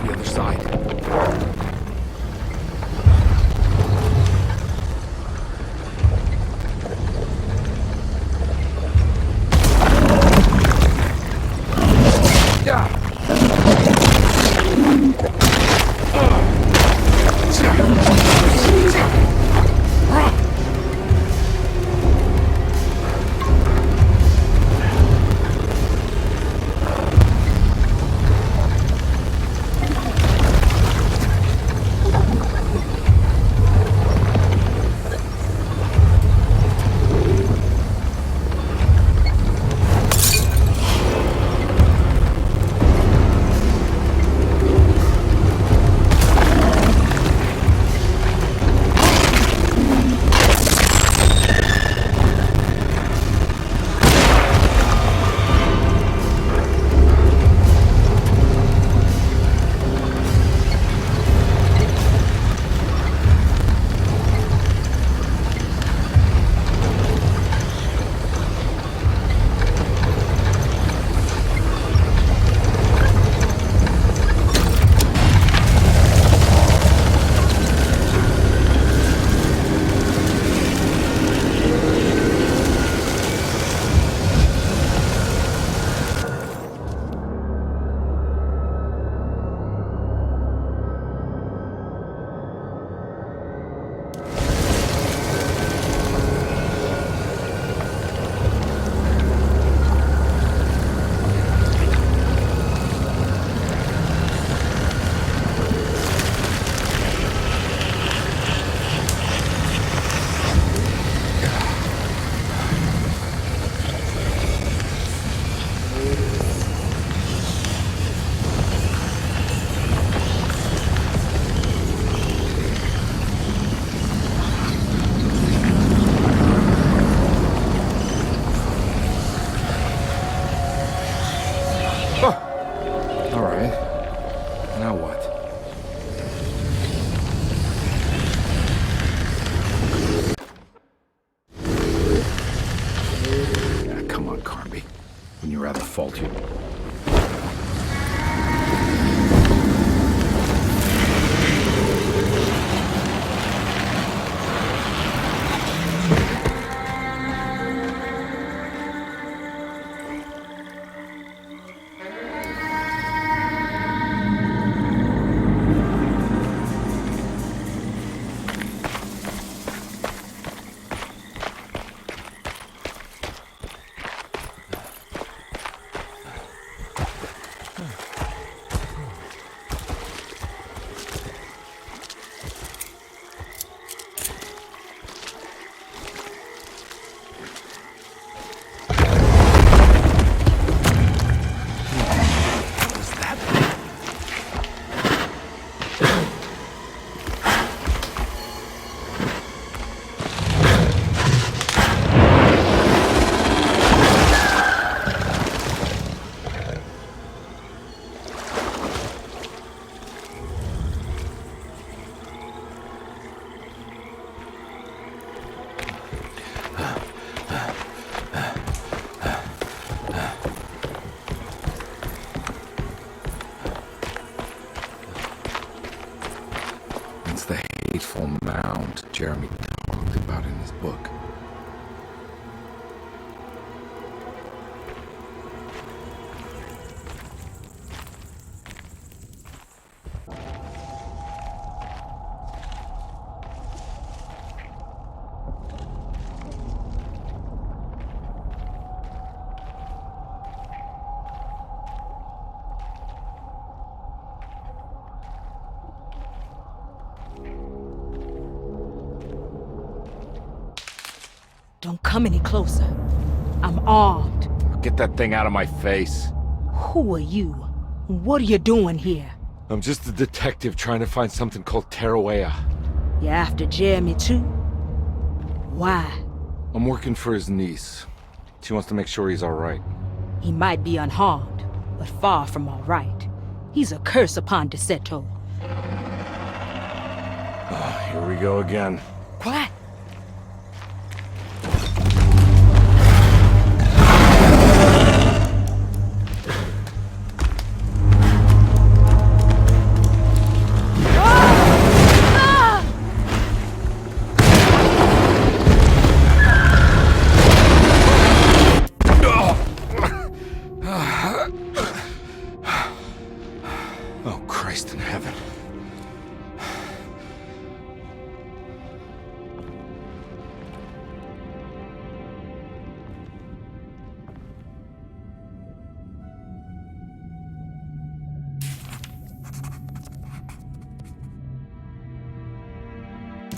the other side. faulty. The hateful mound Jeremy talked about in his book. Don't come any closer. I'm armed. Get that thing out of my face. Who are you? What are you doing here? I'm just a detective trying to find something called Teruya. You're after Jeremy too? Why? I'm working for his niece. She wants to make sure he's alright. He might be unharmed, but far from alright. He's a curse upon Deseto. Here we go again. What? heaven.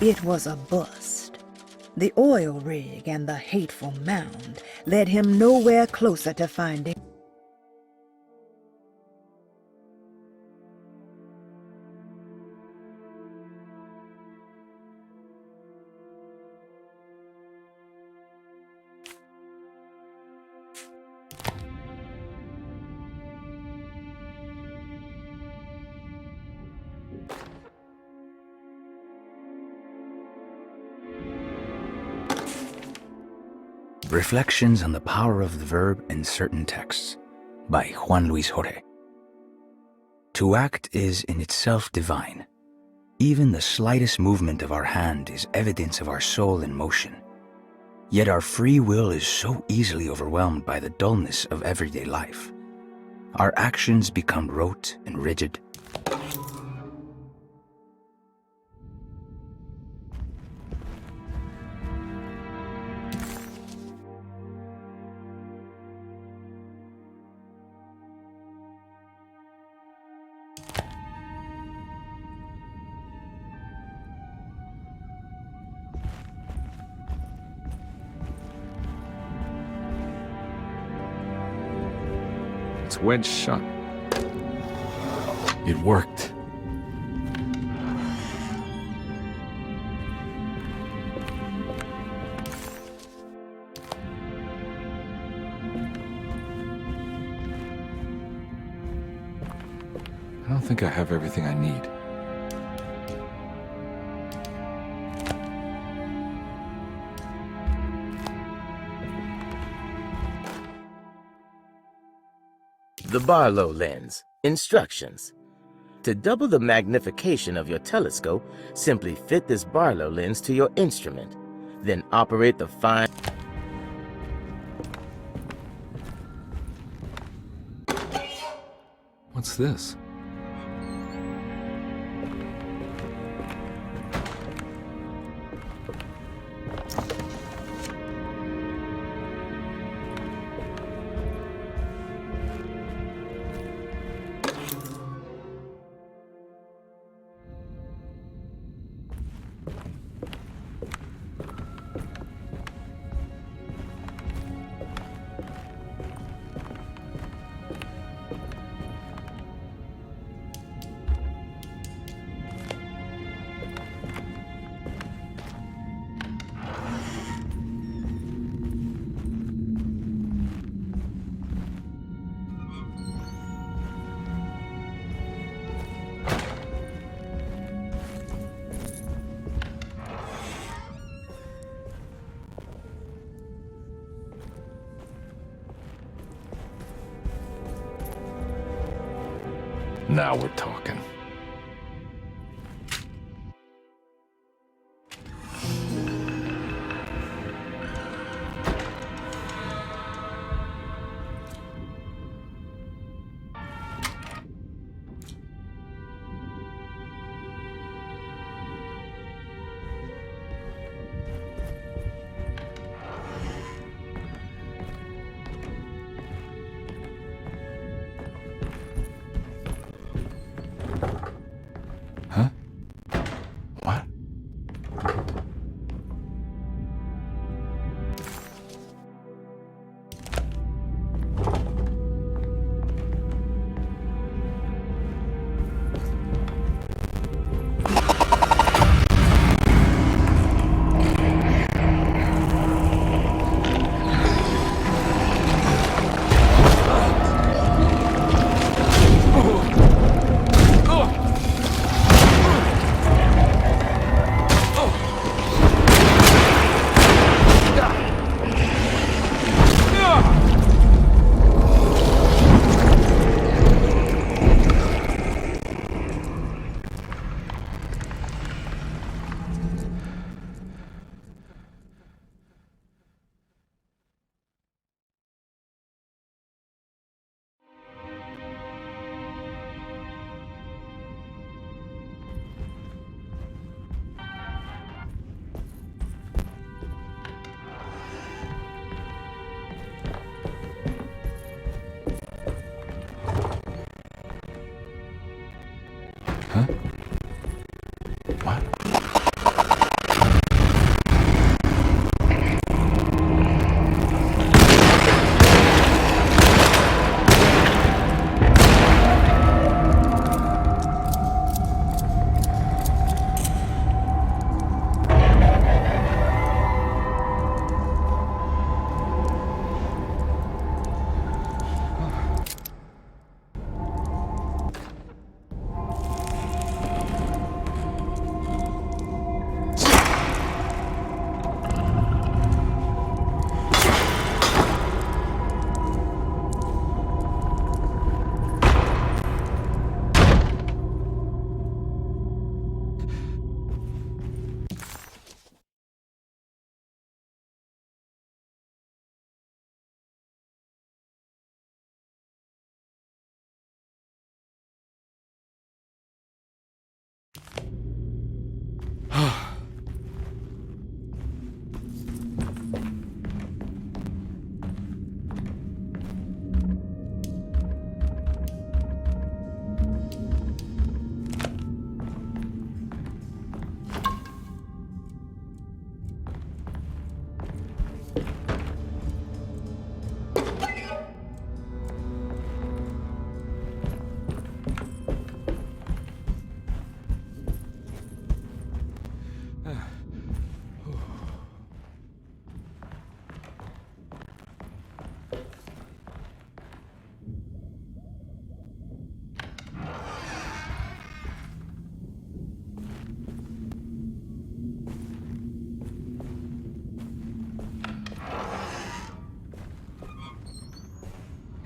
It was a bust. The oil rig and the hateful mound led him nowhere closer to finding. Reflections on the Power of the Verb in Certain Texts by Juan Luis Jorge. To act is in itself divine. Even the slightest movement of our hand is evidence of our soul in motion. Yet our free will is so easily overwhelmed by the dullness of everyday life. Our actions become rote and rigid. It's wedged shut. It worked. I don't think I have everything I need. The Barlow lens. Instructions. To double the magnification of your telescope, simply fit this Barlow lens to your instrument. Then operate the fine... What's this? Now we're talking. What?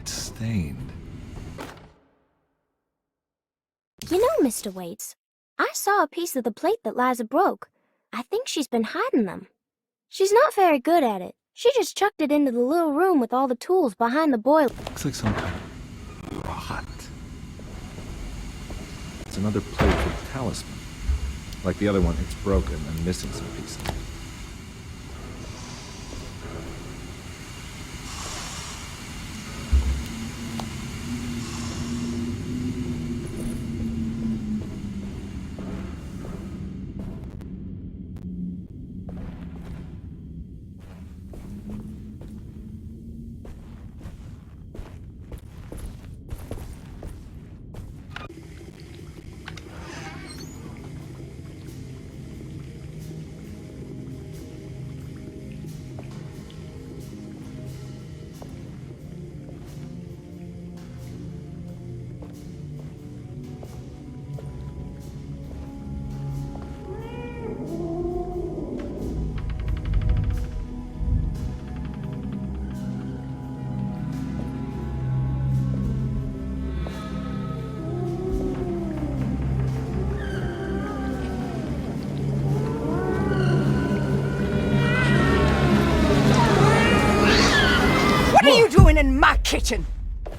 Stained. You know, Mr. Waits, I saw a piece of the plate that Liza broke. I think she's been hiding them. She's not very good at it. She just chucked it into the little room with all the tools behind the boiler. Looks like some kind of rot. It's another plate with a talisman. Like the other one, it's broken and missing some pieces. In my kitchen.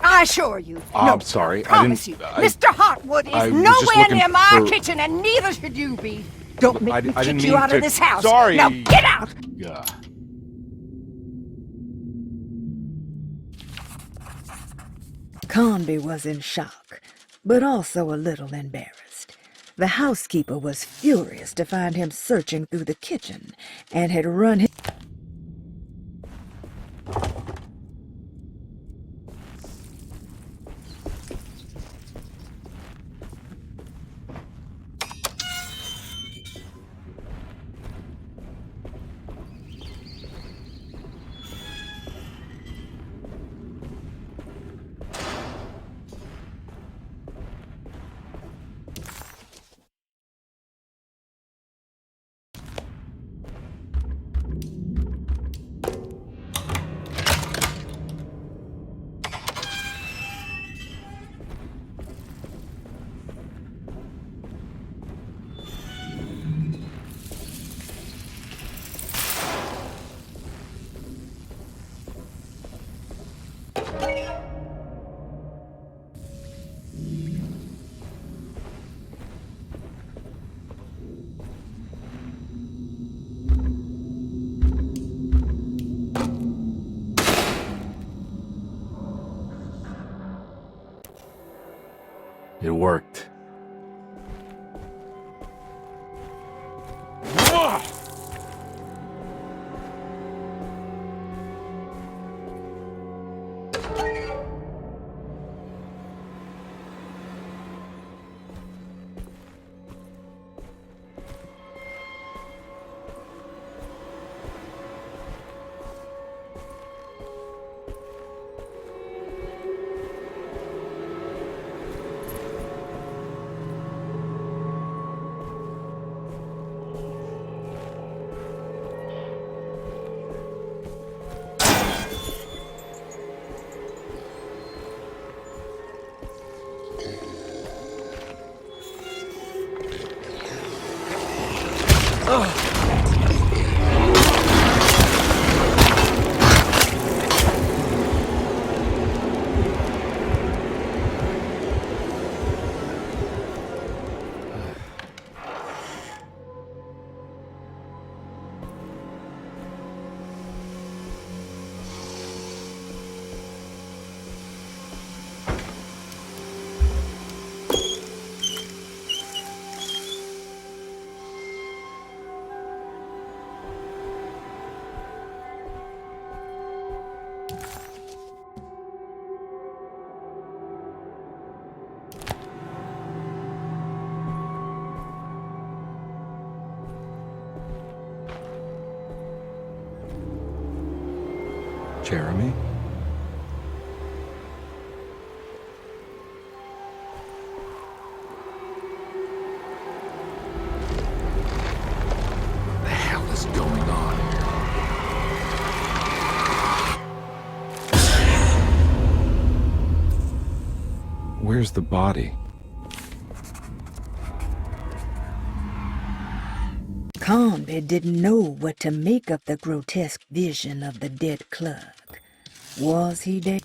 I assure you. I'm sorry. Promise you. Mr. Hotwood is nowhere near my kitchen, and neither should you be. Don't make me kick you out of this house. Sorry. Now get out! Yeah. Karnbi was in shock, but also a little embarrassed. The housekeeper was furious to find him searching through the kitchen and had run his... It worked. Jeremy? What the hell is going on here? Where's the body? Carnby didn't know what to make of the grotesque vision of the dead clerk. Was he dead?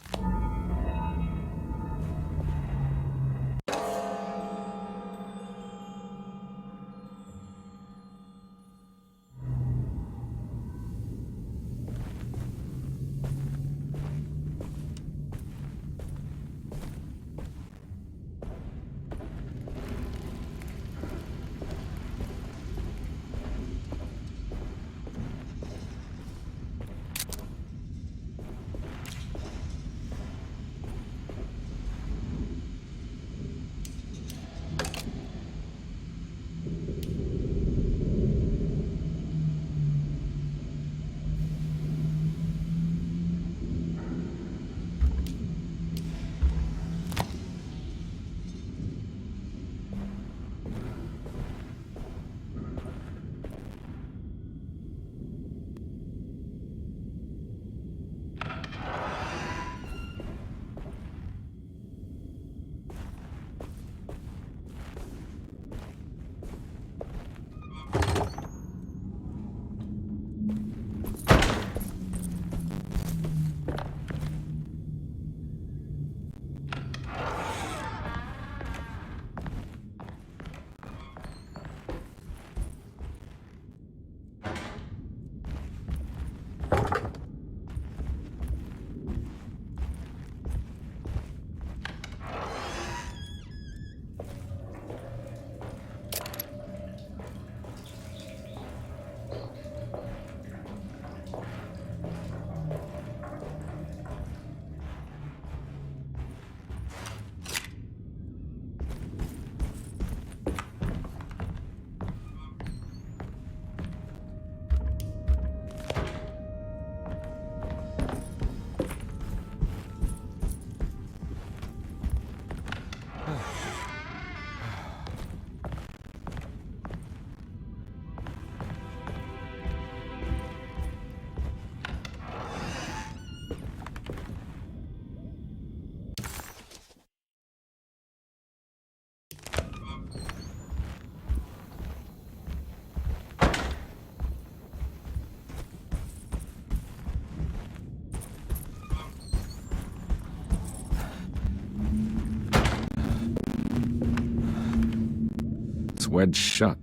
Wedged shut.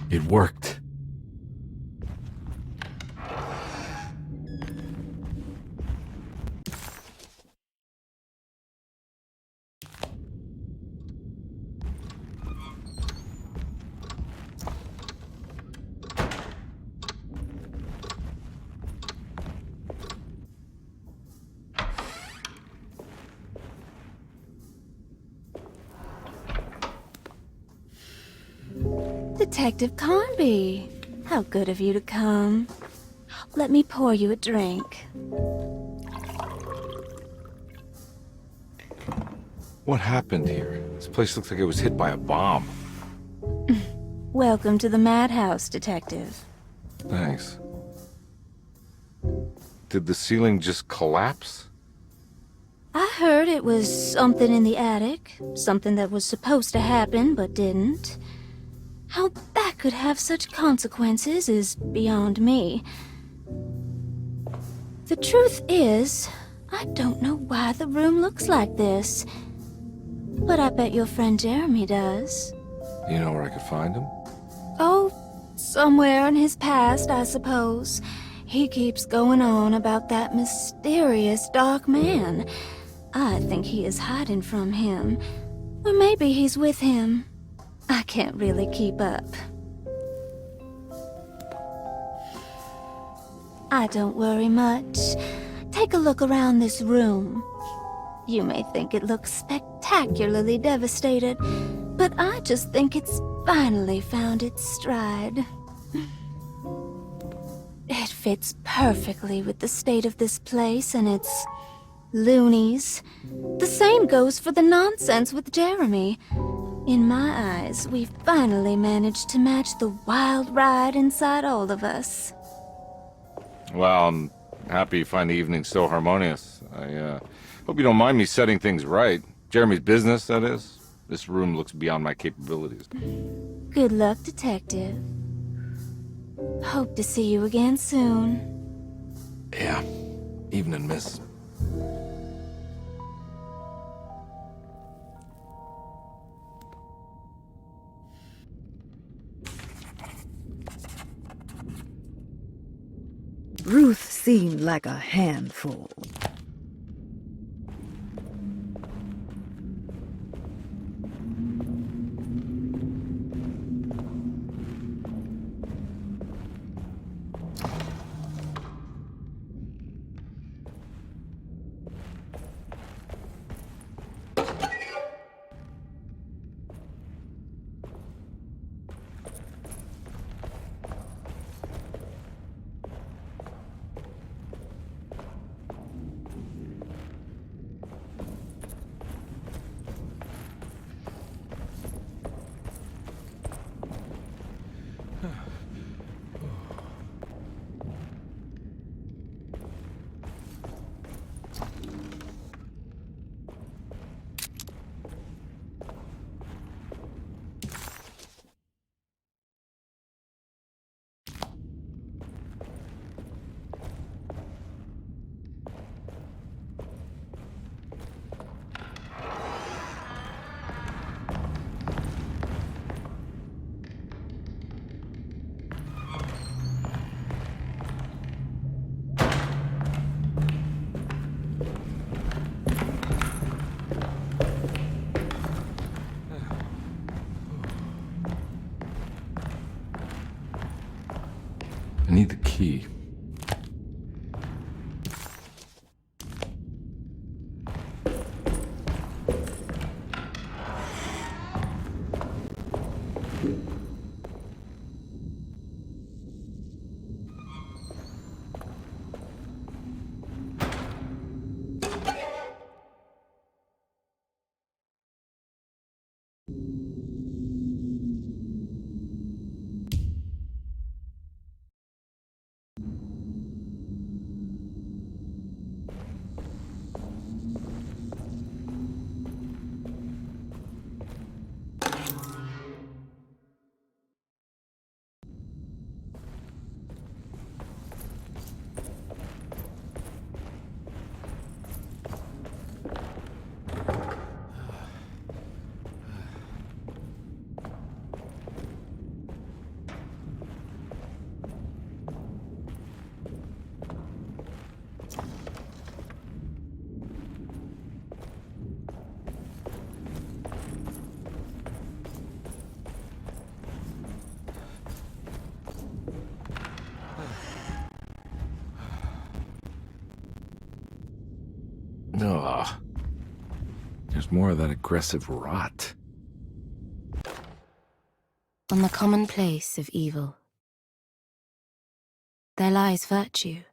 It worked. Detective Carnby. How good of you to come. Let me pour you a drink. What happened here? This place looks like it was hit by a bomb. Welcome to the madhouse, Detective. Thanks. Did the ceiling just collapse? I heard it was something in the attic. Something that was supposed to happen, but didn't. How that could have such consequences is beyond me. The truth is, I don't know why the room looks like this. But I bet your friend Jeremy does. You know where I could find him? Oh, somewhere in his past, I suppose. He keeps going on about that mysterious dark man. I think he is hiding from him. Or maybe he's with him. I can't really keep up. I don't worry much. Take a look around this room. You may think it looks spectacularly devastated, but I just think it's finally found its stride. It fits perfectly with the state of this place and its loonies. The same goes for the nonsense with Jeremy. In my eyes, we've finally managed to match the wild ride inside all of us. Well, I'm happy you find the evening so harmonious. I hope you don't mind me setting things right. Jeremy's business, that is. This room looks beyond my capabilities. Good luck, Detective. Hope to see you again soon. Yeah. Evening, miss. Ruth seemed like a handful. I need the key. Ugh. There's more of that aggressive rot. On the commonplace of evil, there lies virtue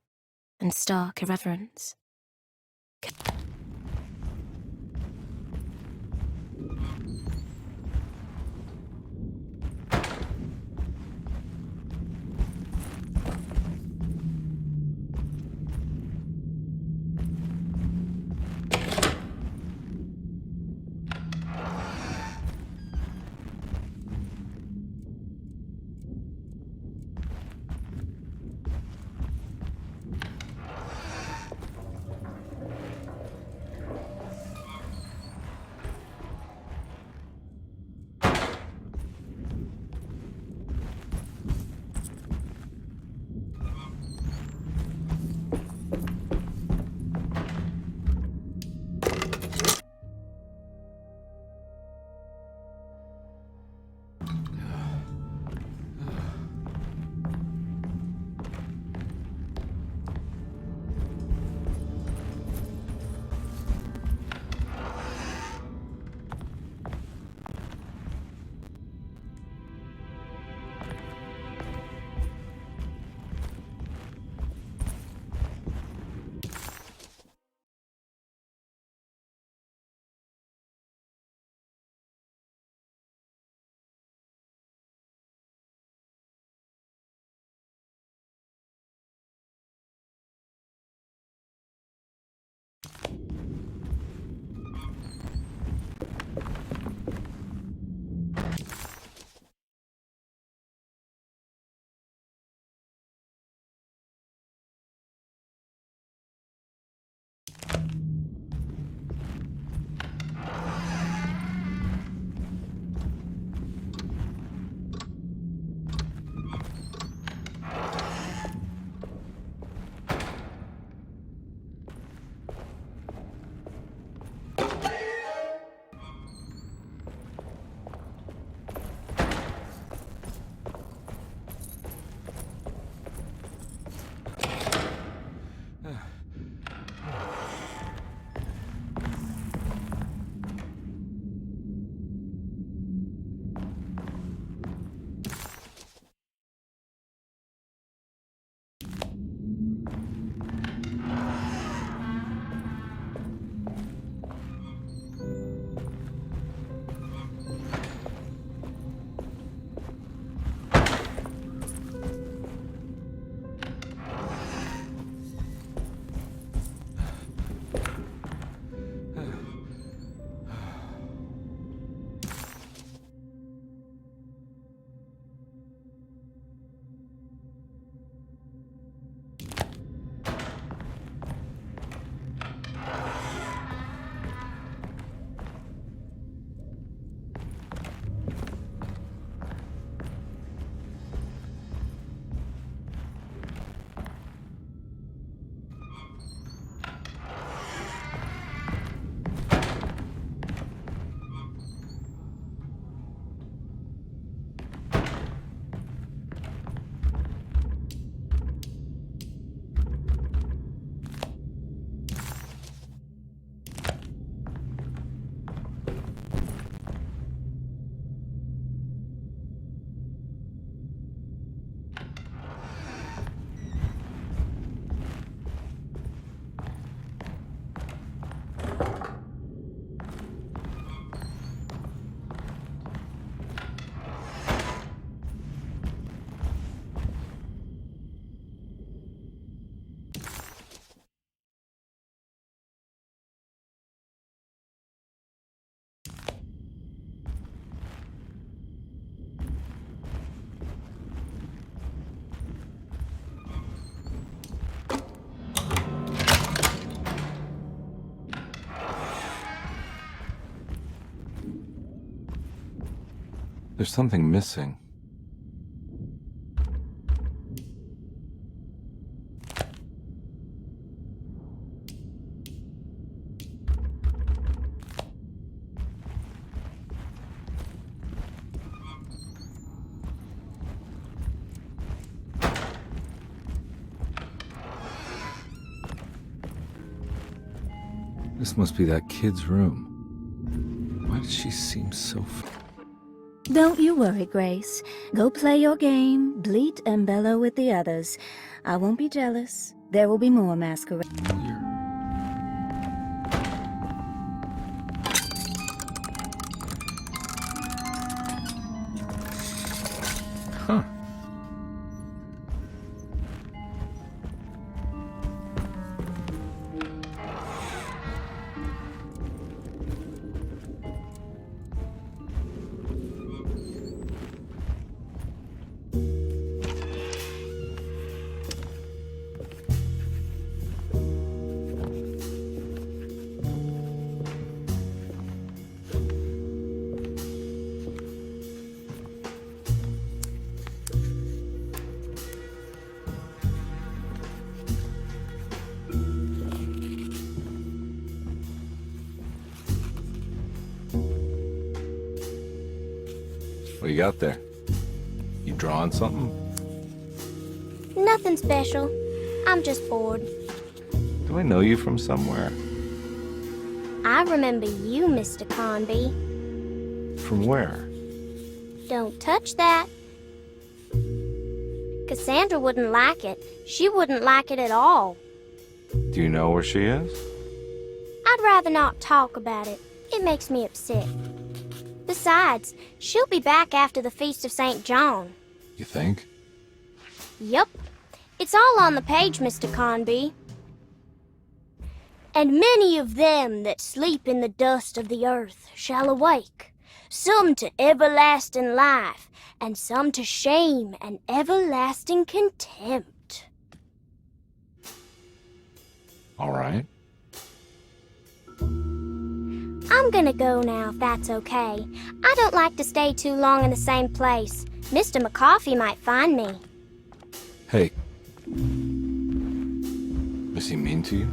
and stark irreverence. There's something missing. This must be that kid's room. Why does she seem so... Don't you worry, Grace. Go play your game, bleat and bellow with the others. I won't be jealous. There will be more masquerade. Huh. What you got there? You drawing something? Nothing special. I'm just bored. Do I know you from somewhere? I remember you, Mr. Carnby. From where? Don't touch that. Cassandra wouldn't like it. She wouldn't like it at all. Do you know where she is? I'd rather not talk about it. It makes me upset. Besides, she'll be back after the Feast of St. John. You think? Yup. It's all on the page, Mr. Carnby. And many of them that sleep in the dust of the earth shall awake, some to everlasting life, and some to shame and everlasting contempt. All right. I'm gonna go now, if that's okay. I don't like to stay too long in the same place. Mr. McCoffey might find me. Hey. Is he mean to you?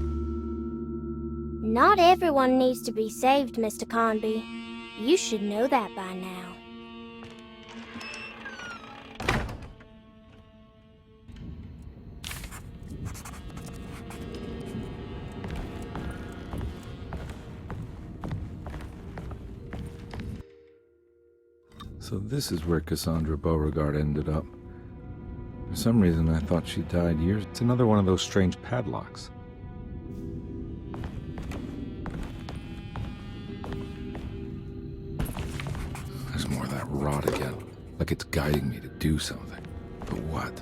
Not everyone needs to be saved, Mr. Carnby. You should know that by now. So this is where Cassandra Beauregard ended up. For some reason, I thought she died years... It's another one of those strange padlocks. There's more of that rot again. Like it's guiding me to do something. But what?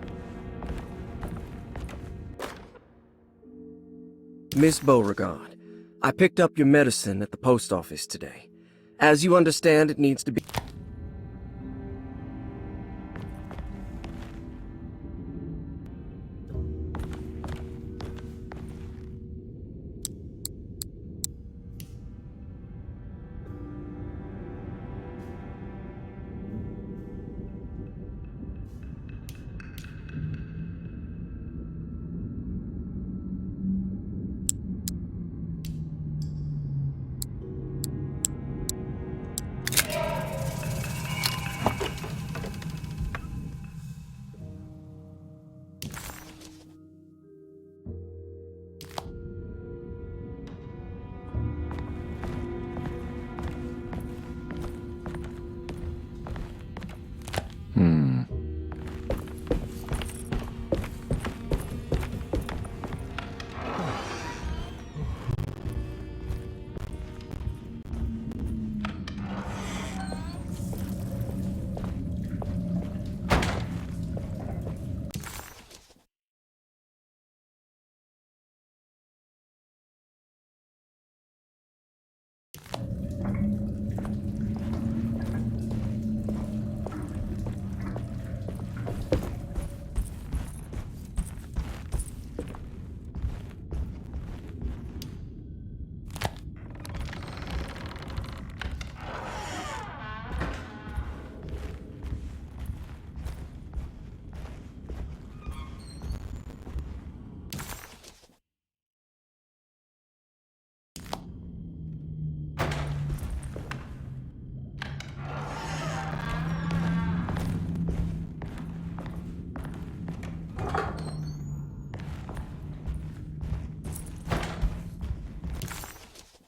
Miss Beauregard, I picked up your medicine at the post office today. As you understand, it needs to be...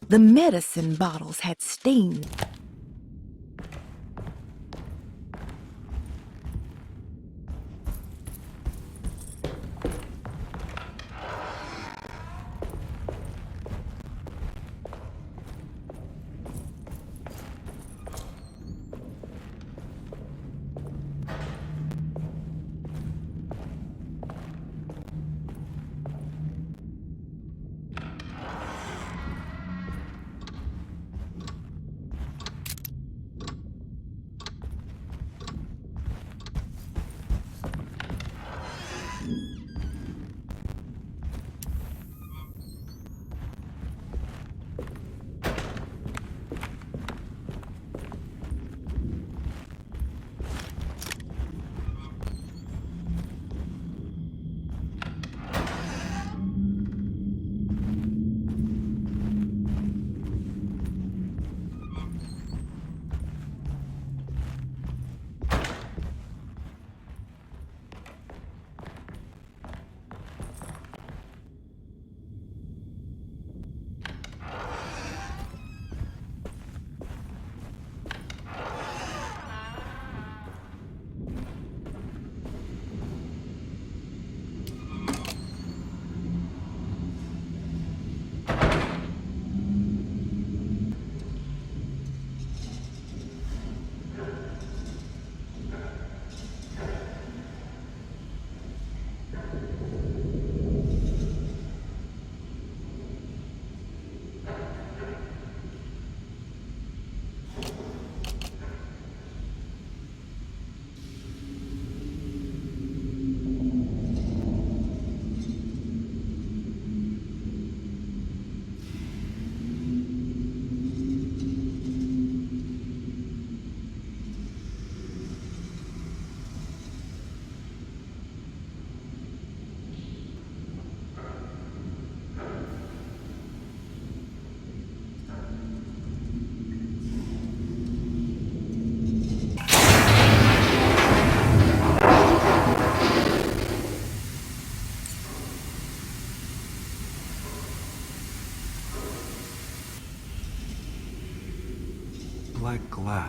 The medicine bottles had stained.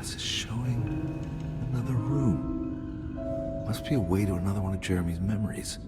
glass is showing another room. Must be a way to another one of Jeremy's memories.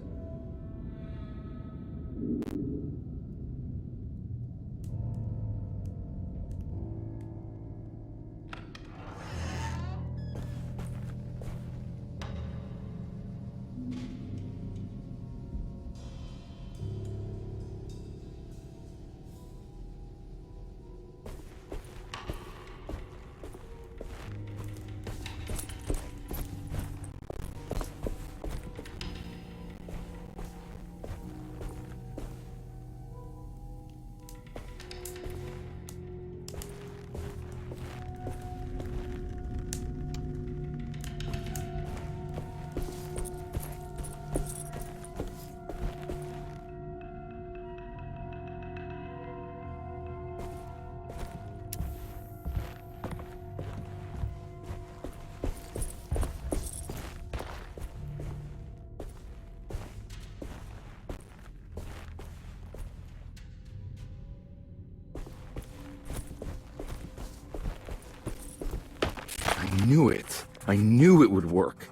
I knew it. I knew it would work.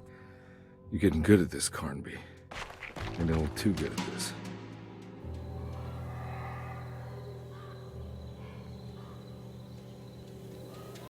You're getting good at this, Carnby. Maybe a little too good at this.